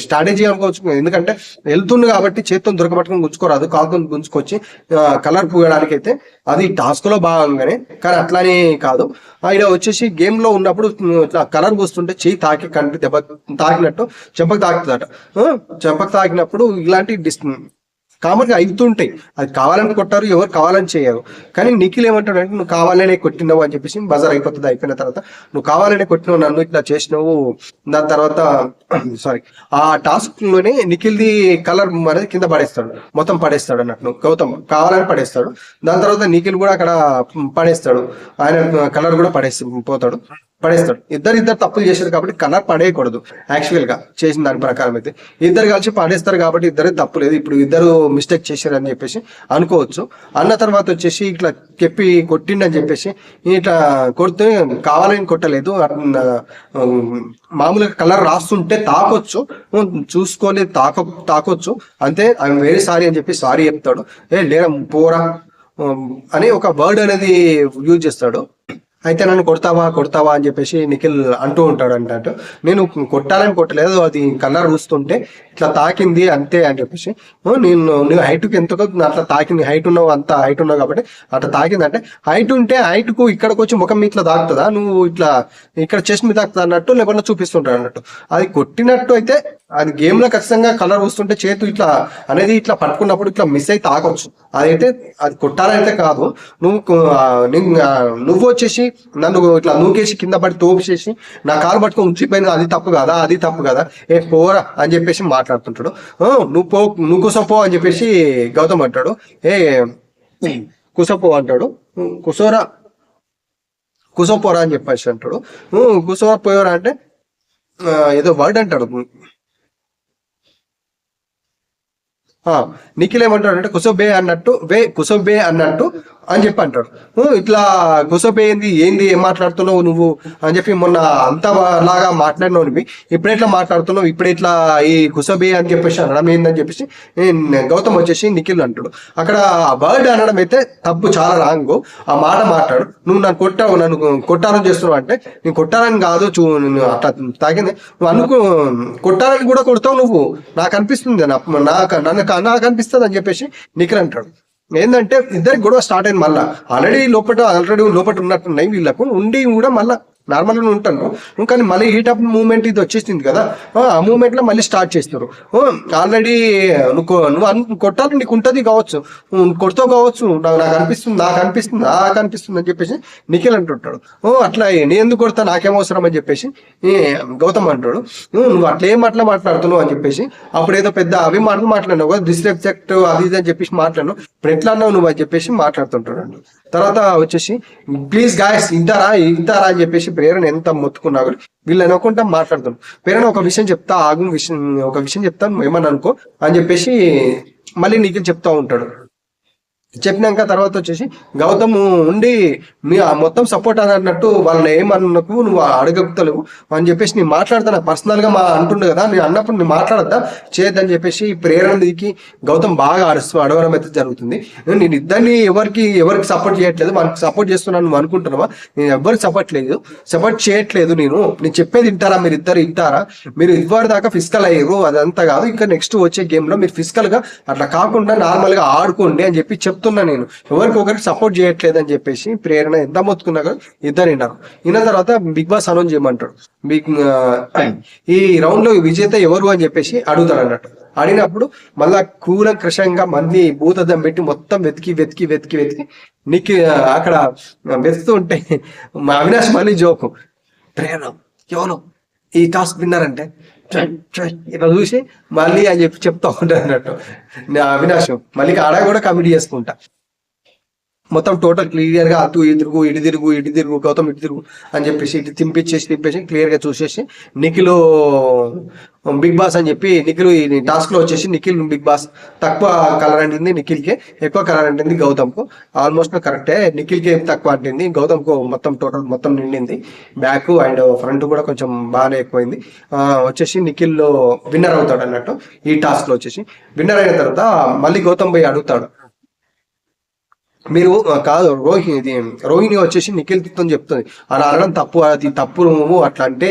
స్ట్రాటజీ అనుకోవచ్చు, ఎందుకంటే వెళ్తుంది కాబట్టి చేతితో దొరకబట్టుకొని గుంజుకోరాదు, కాలుతో గుంజుకొచ్చి కలర్ పూయడానికి అయితే అది టాస్క్ లో భాగంగానే. కానీ అట్లానే కాదు, ఆయన వచ్చేసి గేమ్ లో ఉన్నప్పుడు ఇట్లా కలర్ పూస్తుంటే చెయ్యి తాకి కంటి దెబ్బ తాకినట్టు చెంపకు తాకుతుందట. చెంపకు తాకినప్పుడు ఇలాంటి కామన్ గా అవుతుంటాయి. అది కావాలని కొట్టారు, ఎవరు కావాలని చేయరు. కానీ నిఖిల్ ఏమంటాడు అంటే నువ్వు కావాలనే కొట్టినావు అని చెప్పేసి బజార్ అయిపోతుంది. అయిపోయిన తర్వాత నువ్వు కావాలనే కొట్టినావు, నన్ను ఇట్లా చేసినావు. దాని తర్వాత సారీ ఆ టాస్క్ లోనే నిఖిల్ ది కలర్ అనేది కింద పడేస్తాడు, మొత్తం పడేస్తాడు అన్నట్టు. గౌతమ్ కావాలని పడేస్తాడు. దాని తర్వాత నిఖిల్ కూడా అక్కడ పడేస్తాడు, ఆయన కలర్ కూడా పడేస్తాడు. ఇద్దరు తప్పులు చేశారు కాబట్టి కలర్ పడేయకూడదు. యాక్చువల్ గా చేసిన దాని ప్రకారం అయితే ఇద్దరు కలిసి పడేస్తారు కాబట్టి ఇద్దరు తప్పు లేదు. ఇప్పుడు ఇద్దరు మిస్టేక్ చేశారు అని చెప్పేసి అనుకోవచ్చు. అన్న తర్వాత వచ్చేసి ఇట్లా చెప్పి కొట్టిండని చెప్పేసి ఇట్లా కొడితే కావాలని కొట్టలేదు, మామూలుగా కలర్ రాస్తుంటే తాకొచ్చు, చూసుకోలేదు తాకొచ్చు అంతే, ఐఎమ్ వెరీ సారీ అని చెప్పి సారీ చెప్తాడు. లేరా పోరా అని ఒక వర్డ్ అనేది యూజ్ చేస్తాడు. అయితే నన్ను కొడతావా అని చెప్పేసి నిఖిల్ అంటూ ఉంటాడు. అంటే నేను కొట్టాలని కొట్టలేదు, అది కలర్ చూస్తుంటే ఇట్లా తాకింది అంతే అని చెప్పేసి. నువ్వు హైట్కి ఎంతకో అట్లా తాకింది, హైట్ ఉన్నావు, అంత హైట్ ఉన్నావు కాబట్టి అట్లా తాకింది అంటే, హైట్ ఉంటే హైట్కు ఇక్కడికి వచ్చి ముఖం మీద ఇట్లా తాకుతుందా, నువ్వు ఇట్లా ఇక్కడ చెస్ట్ మీద తాకుతా అన్నట్టు లేకుండా చూపిస్తుంటాడు అన్నట్టు. అది కొట్టినట్టు అయితే అది గేమ్ లో ఖచ్చితంగా కలర్ వస్తుంటే చేతు ఇట్లా అనేది ఇట్లా పట్టుకున్నప్పుడు ఇట్లా మిస్ అయి తాకొచ్చు. అదైతే అది కొట్టాలైతే కాదు. నువ్వు వచ్చేసి నన్ను ఇట్లా నూకేసి కింద పడి తోపిసేసి నా కాలు పట్టుకొని ఉంచిపోయింది, అది తప్పు కదా, పోరా అని చెప్పేసి మాట్లాడుతుంటాడు. నువ్వు కుసపో అని చెప్పేసి గౌతమ్ అంటాడు. కుసపో అంటాడు, కుసపోరా అని చెప్పేసి అంటాడు. కుసోరా పోయోరా అంటే ఏదో వర్డ్ అంటాడు. నిఖిల్ ఏమంటాడు అంటే కుసోబే అన్నట్టు అని చెప్పి అంటాడు. ఇట్లా కుసోబే ఏంది ఏం మాట్లాడుతున్నావు నువ్వు అని చెప్పి మొన్న అంతా లాగా మాట్లాడినవి ఇప్పుడు ఎట్లా మాట్లాడుతున్నావు, ఇప్పుడు ఇట్లా ఈ కుసోబే అని చెప్పేసి అనడం ఏందని చెప్పేసి గౌతమ్ వచ్చేసి నిఖిల్ అంటాడు. అక్కడ వర్డ్ అనడం అయితే తప్పు, చాలా రాంగ్. ఆ మాట మాట్లాడు, నువ్వు నన్ను కొట్టాలని చేస్తున్నావు అంటే నేను కొట్టాలని కాదు, అట్లా తాగింది నువ్వు కొట్టాలని కూడా కొడతావు నువ్వు, నాకు అనిపిస్తుంది, నాకు అనిపిస్తుంది అని చెప్పేసి నిఖిల్ అంటాడు. ఏంటంటే ఇద్దరికి గొడవ స్టార్ట్ అయింది. మళ్ళీ ఆల్రెడీ లోపల ఉన్నట్టున్నాయి వీళ్ళకు, ఉండి కూడా మళ్ళీ నార్మల్గా ఉంటాను. కానీ మళ్ళీ హీట్ అప్ మూమెంట్ ఇది వచ్చేసింది కదా, ఆ మూమెంట్ లో మళ్ళీ స్టార్ట్ చేస్తారు. ఆల్రెడీ నువ్వు కొట్టాలని నీకు ఉంటుంది కావచ్చు, కొడతావు కావచ్చు, నాకు అనిపిస్తుంది అని చెప్పేసి నిఖిల్ అంటుంటాడు. అట్లా నేను ఎందుకు కొడతా, నాకేం అవసరం అని చెప్పేసి గౌతమ్ అంటాడు. నువ్వు అట్లా ఏం మాట్లాడుతున్నావు అని చెప్పేసి అప్పుడు ఏదో పెద్ద అవి మాట్లాడినావు కదా, డిస్రెస్పెక్ట్ అది ఇది అని చెప్పేసి మాట్లాడినావు, ఇప్పుడు ఎట్లా అన్నావు నువ్వు అని చెప్పేసి మాట్లాడుతుంటాడు. తర్వాత వచ్చేసి ప్లీజ్ గాయస్ ఇంటారా అని చెప్పేసి ప్రేరణ ఎంత మొత్తుకున్నా కూడా వీళ్ళు అనుకుంటా మాట్లాడుతున్నాం. ప్రేరణ ఒక విషయం చెప్తాను ఏమని అనుకో అని చెప్పేసి మళ్ళీ నీకు చెప్తా ఉంటాడు. చెప్పినాక తర్వాత వచ్చేసి గౌతమ్ ఉండి మీ మొత్తం సపోర్ట్ అన్నట్టు వాళ్ళని ఏమన్నకు నువ్వు అడగలుగుతలేవు అని చెప్పేసి నేను మాట్లాడతాను పర్సనల్ గా అంటుండే కదా, నేను అన్నప్పుడు నేను మాట్లాడద్దా చేయొద్దని చెప్పేసి ప్రేరణ దిగి గౌతమ్ బాగా అడగడం అయితే జరుగుతుంది. నేను ఇద్దరిని ఎవరికి సపోర్ట్ చేయట్లేదు, మనకి సపోర్ట్ చేస్తున్నాను నువ్వు అనుకుంటున్నావా, నేను ఎవరికి సపోర్ట్ చేయట్లేదు. నేను చెప్పేది వింటారా, మీరు ఇవ్వరు దాకా ఫిజికల్ అయ్యారు, అదంతా కాదు, ఇంకా నెక్స్ట్ వచ్చే గేమ్ లో మీరు ఫిజికల్ గా అట్లా కాకుండా నార్మల్ గా ఆడుకోండి అని చెప్పి చెప్తా మొత్తున్నా నేను ఎవరికి ఒకరికి సపోర్ట్ చేయట్లేదు అని చెప్పేసి ప్రేరణ ఎంత మొత్తుకున్నాక ఇద్దరు విన్నారు. విన్న తర్వాత బిగ్ బాస్ అనౌన్స్ చేయమంటాడు. ఈ రౌండ్ లో విజేత ఎవరు అని చెప్పేసి అడుగుతాడు అన్నట్టు. అడిగినప్పుడు మళ్ళా కూలంకషంగా మళ్ళీ భూతద్దం పెట్టి మొత్తం వెతికి వెతికి వెతికి వెతికి నీకు అక్కడ వెతుకుతూ ఉంటే మా అవినాష్ మళ్ళీ జోకు, ప్రేరణ ఎవరు ఈ టాస్క్ విన్నారంటే ఇట్లా చూసి మళ్ళీ అని చెప్పి చెప్తా ఉంటాడు అన్నట్టు. అవినాష్ మళ్ళీ ఆడ కూడా కమిటీ చేసుకుంటా మొత్తం టోటల్ క్లియర్ గా అటు తిరుగు ఇటు తిరుగు ఇటు తిరుగు గౌతమ్ ఇటు తిరుగు అని చెప్పేసి ఇటు తింపేసి క్లియర్ గా చూసేసి నిఖిల్ బిగ్ బాస్ అని చెప్పి నిఖిల్ ఈ టాస్క్ లో వచ్చేసి నిఖిల్ బిగ్ బాస్ తక్కువ కలర్ అంటింది నిఖిల్ కి, ఎక్కువ కలర్ అంటింది గౌతమ్ కు. ఆల్మోస్ట్ కరెక్టే, నిఖిల్ కి తక్కువ అంటింది, గౌతమ్ కు మొత్తం టోటల్ మొత్తం నిండింది. బ్యాక్ అండ్ ఫ్రంట్ కూడా కొంచెం బాగానే ఎక్కువైంది. వచ్చేసి నిఖిల్ విన్నర్ అవుతాడు అన్నట్టు. ఈ టాస్క్ లో వచ్చేసి విన్నర్ అయిన తర్వాత మళ్ళీ గౌతమ్ పోయి అడుగుతాడు, మీరు కాదు రోహిణి వచ్చేసి నిఖిల్ తో చెప్తుంది అలా అనడం తప్పు, అది తప్పు నువ్వు అట్లా అంటే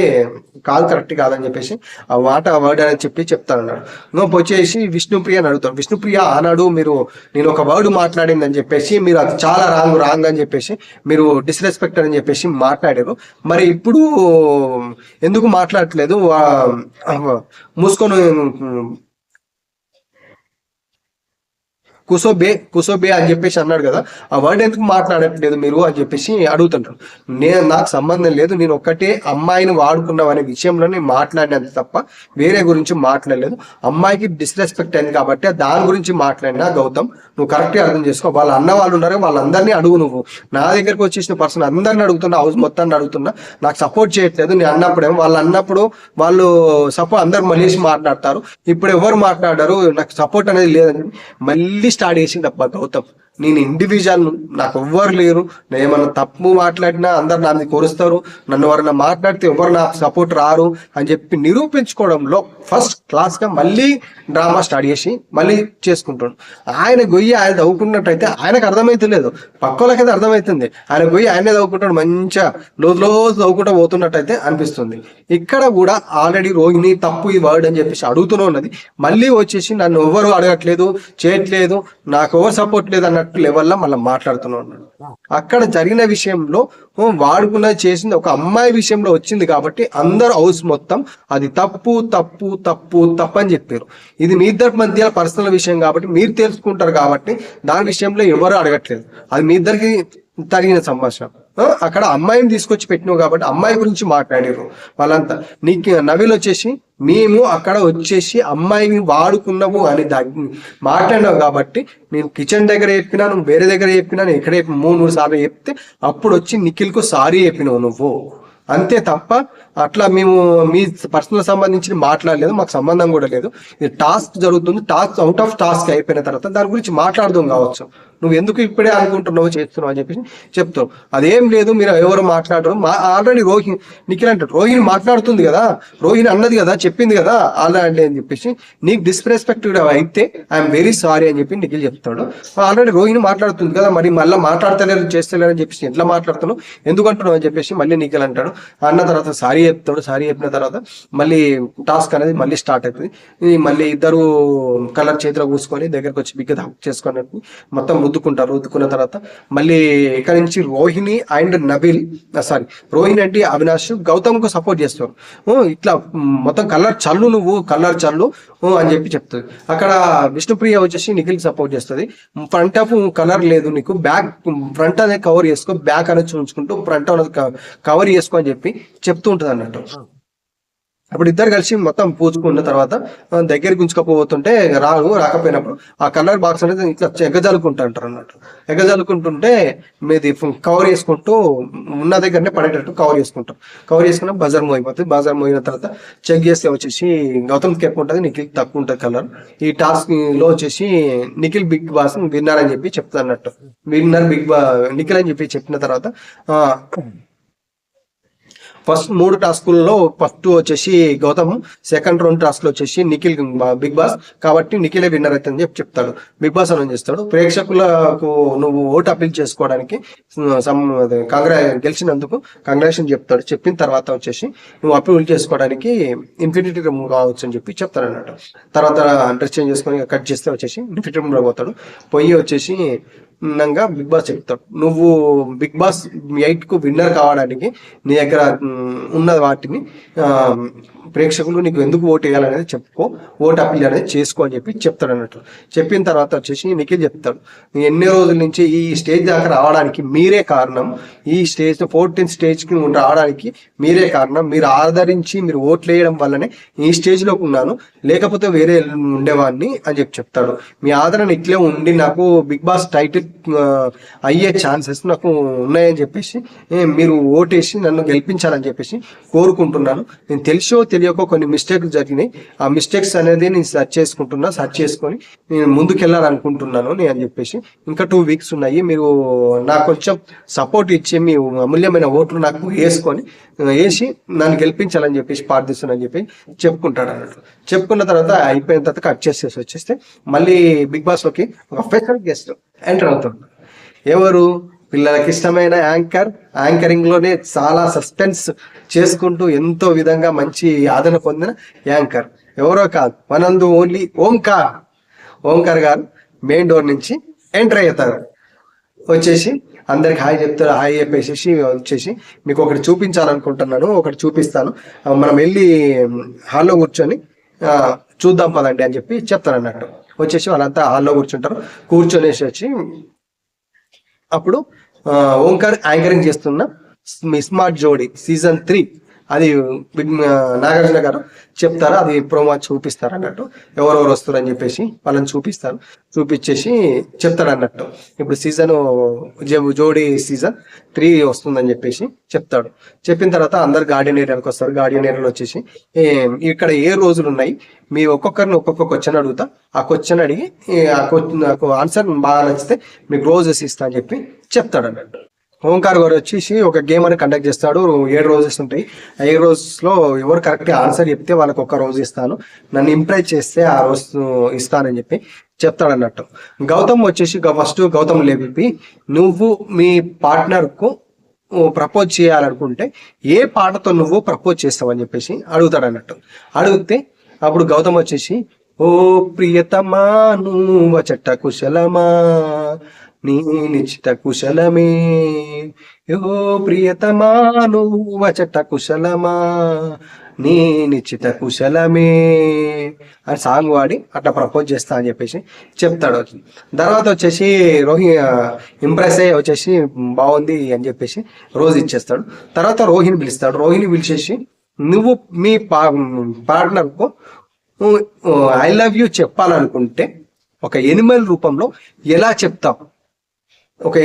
కాదు, కరెక్ట్ కాదని చెప్పేసి ఆ మాట వర్డ్ అని చెప్పి చెప్తానన్నాడు. నువ్వు వచ్చేసి విష్ణుప్రియ అని అడుగుతాడు. విష్ణుప్రియ ఆనాడు మీరు నేను ఒక వర్డ్ మాట్లాడింది అని చెప్పేసి మీరు అది చాలా రాంగ్ అని చెప్పేసి మీరు డిస్రెస్పెక్ట్ అని చెప్పేసి మాట్లాడారు, మరి ఇప్పుడు ఎందుకు మాట్లాడట్లేదు, మూసుకొని కుసోబే అని చెప్పేసి అన్నాడు కదా, ఆ వర్డ్ ఎందుకు మాట్లాడట్లేదు మీరు అని చెప్పేసి అడుగుతుంటారు. నాకు సంబంధం లేదు, నేను ఒక్కటే అమ్మాయిని వాడుకున్నాం అనే విషయంలోనే మాట్లాడినది తప్ప వేరే గురించి మాట్లాడలేదు. అమ్మాయికి డిస్రెస్పెక్ట్ అయింది కాబట్టి దాని గురించి మాట్లాడినా గౌతమ్ నువ్వు కరెక్ట్గా అర్థం చేసుకో. వాళ్ళ అన్న వాళ్ళు ఉన్నారు, వాళ్ళందరినీ అడుగు. నువ్వు నా దగ్గరకు వచ్చేసిన పర్సన్ అందరిని అడుగుతున్నా, హౌస్ మొత్తాన్ని అడుగుతున్నా, నాకు సపోర్ట్ చేయట్లేదు. నేను అన్నప్పుడేమో వాళ్ళు అన్నప్పుడు వాళ్ళు సపోర్ట్ అందరు మళ్ళీ మాట్లాడతారు, ఇప్పుడు ఎవరు మాట్లాడారు, నాకు సపోర్ట్ అనేది లేదని మళ్ళీ స్టార్ట్ చేసింది అబ్బా గౌతమ్. నేను ఇండివిజువల్, నాకు ఎవ్వరు లేరు, నేను ఏమన్నా తప్పు మాట్లాడినా అందరు నా మీద కోరుస్తారు, నన్ను ఎవరన్నా మాట్లాడితే ఎవరు నాకు సపోర్ట్ రారు అని చెప్పి నిరూపించుకోవడంలో ఫస్ట్ క్లాస్ గా మళ్ళీ డ్రామా స్టార్ట్ చేసి మళ్ళీ చేసుకుంటాడు. ఆయన గొయ్యి ఆయన తవ్వుకున్నట్టయితే ఆయనకు అర్థమైతే లేదు, పక్కలకైతే అర్థమవుతుంది. ఆయన గొయ్యి ఆయనే తవ్వుకుంటాడు, మంచిగా రోజు తవ్వుకుంటూ పోతున్నట్టయితే అనిపిస్తుంది. ఇక్కడ కూడా ఆల్రెడీ రోహిణి తప్పు ఈ వర్డ్ అని చెప్పేసి అడుగుతూనే ఉన్నది. మళ్ళీ వచ్చేసి నన్ను ఎవరు అడగట్లేదు, చేయట్లేదు, నాకు ఎవరు సపోర్ట్ లేదు అన్నట్టు లెవెల్లో మళ్ళీ మాట్లాడుతూనే ఉన్నాడు. అక్కడ జరిగిన విషయంలో వాడుకున్నది చేసింది ఒక అమ్మాయి విషయంలో వచ్చింది కాబట్టి అందరూ హౌస్ మొత్తం అది తప్పు తప్పు తప్పు తప్పు అని చెప్పారు. ఇది మీ ఇద్దరి మధ్య పర్సనల్ విషయం కాబట్టి మీరు తెలుసుకుంటారు కాబట్టి దాని విషయంలో ఎవరు అడగట్లేదు, అది మీ ఇద్దరికి తగిన సంభాషణ. అక్కడ అమ్మాయిని తీసుకొచ్చి పెట్టినావు కాబట్టి అమ్మాయి గురించి మాట్లాడారు వాళ్ళంతా. నీకు నవీల్ వచ్చేసి మేము అక్కడ వచ్చేసి అమ్మాయిని వాడుకున్నాము అని మాట్లాడినావు కాబట్టి నేను కిచెన్ దగ్గర చెప్పినా, నువ్వు వేరే దగ్గర చెప్పినా, నేను ఎక్కడ 3 సార్లు చెప్తే అప్పుడు వచ్చి నిఖిల్కు సారీ చెప్పినావు నువ్వు, అంతే తప్ప అట్లా మేము మీ పర్సనల్ సంబంధించి మాట్లాడలేదు, మాకు సంబంధం కూడా లేదు. ఇది టాస్క్ జరుగుతుంది, టాస్క్ అవుట్ ఆఫ్ టాస్క్ అయిపోయిన తర్వాత దాని గురించి మాట్లాడదాం కావచ్చు, నువ్వు ఎందుకు ఇప్పుడే అనుకుంటున్నావు చేస్తున్నావు అని చెప్పేసి చెప్తావు. అదేం లేదు, మీరు ఎవరు మాట్లాడరు, ఆల్రెడీ నిఖిల్ అంటాడు రోహిణి మాట్లాడుతుంది కదా, రోహిణి అన్నది కదా, చెప్పింది కదా ఆల్రెడీ అని చెప్పేసి నీకు డిస్రెస్పెక్టెడ్ అయితే ఐఎమ్ వెరీ సారీ అని చెప్పి నిఖిల్ చెప్తాడు. ఆల్రెడీ రోహిణి మాట్లాడుతుంది కదా, మరి మళ్ళీ మాట్లాడతలేరు చేస్తలేరు అని చెప్పేసి ఎట్లా మాట్లాడుతున్నావు, ఎందుకు అంటున్నావు అని చెప్పేసి మళ్ళీ నిఖిల్ అంటాడు. అన్న తర్వాత సారీ చెప్తాడు. సారీ చెప్పిన తర్వాత మళ్ళీ టాస్క్ అనేది మళ్ళీ స్టార్ట్ అవుతుంది. మళ్ళీ ఇద్దరు కలర్ చేతిలో కూసుకొని దగ్గరకు వచ్చి బిగ్గ హక్ చేసుకున్నట్టు మొత్తం రుద్దుకుంటారు. రుద్దుకున్న తర్వాత మళ్ళీ ఇక్కడ నుంచి రోహిణి అండ్ నబీల్ రోహిణి అంటే అవినాష్ గౌతమ్ కు సపోర్ట్ చేస్తారు. ఇట్లా మొత్తం కలర్ చల్లు, నువ్వు కలర్ చల్లు అని చెప్పి చెప్తుంది. అక్కడ విష్ణుప్రియ వచ్చేసి నిఖిల్ సపోర్ట్ చేస్తుంది. ఫ్రంట్ ఆఫ్ కలర్ లేదు నీకు, బ్యాక్ ఫ్రంట్ అనేది కవర్ చేసుకో, బ్యాక్ అనేది ఉంచుకుంటూ ఫ్రంట్ అనేది కవర్ చేసుకో అని చెప్పి చెప్తూ ఉంటుంది అన్నట్టు. అప్పుడు ఇద్దరు కలిసి మొత్తం పూచుకున్న తర్వాత దగ్గరికి ఉంచుకపోతుంటే రాకపోయినప్పుడు ఆ కలర్ బాక్స్ అనేది ఇట్లా ఎగజాలుకుంటుంటారు అన్నట్టు. ఎగజాలుకుంటుంటే మీది కవర్ చేసుకుంటూ ఉన్న దగ్గరనే పడేటట్టు కవర్ చేసుకుంటాం. కవర్ చేసుకున్న బజార్ మోయిపోతుంది. బజార్ మోయిన తర్వాత చెక్ చేస్తే వచ్చేసి గౌతమ్కి ఎక్కువ ఉంటుంది, నిఖిల్ తక్కువ ఉంటుంది కలర్. ఈ టాస్క్ లో వచ్చేసి నిఖిల్ బిగ్ బాస్ విన్నర్ అని చెప్పి చెప్తారు అన్నట్టు. విన్నర్ నిఖిల్ అని చెప్పి చెప్పిన తర్వాత ఫస్ట్ 3 టాస్కుల్లో ఫస్ట్ వచ్చేసి గౌతమ్, సెకండ్ 2 టాస్క్లు వచ్చేసి నిఖిల్ బిగ్ బాస్, కాబట్టి నిఖిలే విన్నర్ అవుతుందని చెప్పి చెప్తాడు. బిగ్ బాస్ అనౌన్స్ చేస్తాడు. ప్రేక్షకులకు నువ్వు ఓటు అప్పీల్ చేసుకోవడానికి గెలిచినందుకు కంగ్రాచులేషన్ చెప్తాడు. చెప్పిన తర్వాత వచ్చేసి నువ్వు అప్పీల్ చేసుకోవడానికి ఇన్ఫినిటీ రూమ్ కావచ్చు అని చెప్పి చెప్తాడు అన్నట్టు. తర్వాత డ్రెస్ చేంజ్ చేసుకొని కట్ చేస్తే వచ్చేసి ఇన్ఫినిటీ రూమ్ లో పోతాడు. పోయి వచ్చేసి బిగ్ బాస్ చెప్తాడు, నువ్వు బిగ్ బాస్ 8 కు విన్నర్ కావడానికి నీ దగ్గర ఉన్న వాటిని ప్రేక్షకులు నీకు ఎందుకు ఓటు వేయాలనేది చెప్పుకో, ఓటు అప్పీల్ అనేది చేసుకో అని చెప్పి చెప్తాడు అన్నట్టు. చెప్పిన తర్వాత వచ్చేసి నిఖిల్ చెప్తాడు, ఎన్నో రోజుల నుంచి ఈ స్టేజ్ దాకా రావడానికి మీరే కారణం, ఈ స్టేజ్ 14th స్టేజ్కి రావడానికి మీరే కారణం, మీరు ఆదరించి మీరు ఓట్లు వేయడం వల్లనే ఈ స్టేజ్లోకి ఉన్నాను, లేకపోతే వేరే ఉండేవాడిని అని చెప్పి చెప్తాడు. మీ ఆదరణ ఇట్లే ఉండి నాకు బిగ్ బాస్ టైటిల్ అయ్యే ఛాన్సెస్ నాకు ఉన్నాయని చెప్పేసి మీరు ఓటేసి నన్ను గెలిపించాలని చెప్పేసి కోరుకుంటున్నాను. నేను తెలిసో తెలియకో కొన్ని మిస్టేక్స్ జరిగినాయి, ఆ మిస్టేక్స్ అనేది నేను సెర్చ్ చేసుకొని నేను ముందుకెళ్ళాలనుకుంటున్నాను అని చెప్పేసి ఇంకా 2 వీక్స్ ఉన్నాయి, మీరు నాకు కొంచెం సపోర్ట్ ఇచ్చి మీ అమూల్యమైన ఓట్లు నాకు వేసి నన్ను గెలిపించాలని చెప్పేసి ప్రార్థిస్తున్నాను చెప్పి చెప్పుకుంటాడు అన్నట్టు. చెప్పుకున్న తర్వాత అయిపోయిన తర్వాత కట్ చేసేసి వచ్చేస్తే మళ్ళీ బిగ్ బాస్ లోకి ఒక స్పెషల్ గెస్ట్ ఎంటర్ అవుతాడు. ఎవరు? పిల్లలకి ఇష్టమైన యాంకరింగ్ లోనే చాలా సస్పెన్స్ చేసుకుంటూ ఎంతో విధంగా మంచి ఆదరణ పొందిన యాంకర్ ఎవరో కాదు, మనందు ఓన్లీ ఓంకార్ గారు మెయిన్ డోర్ నుంచి ఎంటర్ అవుతారు. వచ్చేసి అందరికి హాయ్ చెప్తారు. హాయ్ చెప్పేసి వచ్చేసి మీకు ఒకటి చూపించాలనుకుంటున్నాను, ఒకటి చూపిస్తాను, మనం వెళ్ళి హాల్లో కూర్చొని చూద్దాం పదండి అని చెప్పి చెప్తారు అన్నట్టు. వచ్చేసి వాళ్ళంతా హాల్లో కూర్చొనేసి వచ్చి అప్పుడు ఓంకార్ యాంకరింగ్ చేస్తున్న స్మార్ట్ జోడీ సీజన్ 3 అది నాగార్జున గారు చెప్తారు, అది ప్రోమో చూపిస్తారు అన్నట్టు. ఎవరెవరు వస్తారు అని చెప్పేసి వాళ్ళని చూపించేసి చెప్తాడు అన్నట్టు. ఇప్పుడు జోడీ సీజన్ 3 వస్తుందని చెప్పేసి చెప్తాడు. చెప్పిన తర్వాత అందరు గార్డియన్ ఏరియాకి వస్తారు. గార్డియన్ ఏరియాలో వచ్చేసి ఇక్కడ ఏ రోజులు ఉన్నాయి, మీ ఒక్కొక్కరిని ఒక్కొక్క క్వశ్చన్ అడుగుతా, ఆ క్వశ్చన్ అడిగి నాకు ఆన్సర్ బాగా నచ్చితే మీకు రోజెస్ ఇస్తా అని చెప్పి చెప్తాడు అన్నట్టు. ఓంకార్ గారు వచ్చేసి ఒక గేమ్ అని కండక్ట్ చేస్తాడు. 7 రోజెస్ ఉంటాయి. 7 రోజెస్లో ఎవరు కరెక్ట్గా ఆన్సర్ చెప్తే వాళ్ళకి ఒక రోజు ఇస్తాను, నన్ను ఇంప్రెస్ చేస్తే ఆ రోజు ఇస్తానని చెప్పి చెప్తాడు అన్నట్టు. గౌతమ్ వచ్చేసి ఫస్ట్ గౌతమ్ లేపి, నువ్వు మీ పార్ట్నర్కు ప్రపోజ్ చేయాలనుకుంటే ఏ పాటతో నువ్వు ప్రపోజ్ చేస్తావని చెప్పేసి అడుగుతాడు అన్నట్టు. అడిగితే అప్పుడు గౌతమ్ వచ్చేసి, ఓ ప్రియతమా నువ్వు చెట్ట కుశలమా నీ నిశ్చిత కుశలమే, ఓ ప్రియతమా నువ్వు చెట్ట కుశలమా నీ నిశ్చిత కుశలమే అని సాంగ్ వాడి అట్లా ప్రపోజ్ చేస్తా అని చెప్పేసి చెప్తాడు. తర్వాత వచ్చేసి ఇంప్రెస్ అయ్యి వచ్చేసి బాగుంది అని చెప్పేసి రోజు ఇచ్చేస్తాడు. తర్వాత రోహిణి పిలుస్తాడు. రోహిణి పిలిచేసి, నువ్వు మీ పార్ట్నర్కు ఐ లవ్ యూ చెప్పాలనుకుంటే ఒక ఎనిమల్ రూపంలో ఎలా చెప్తావు, ఒక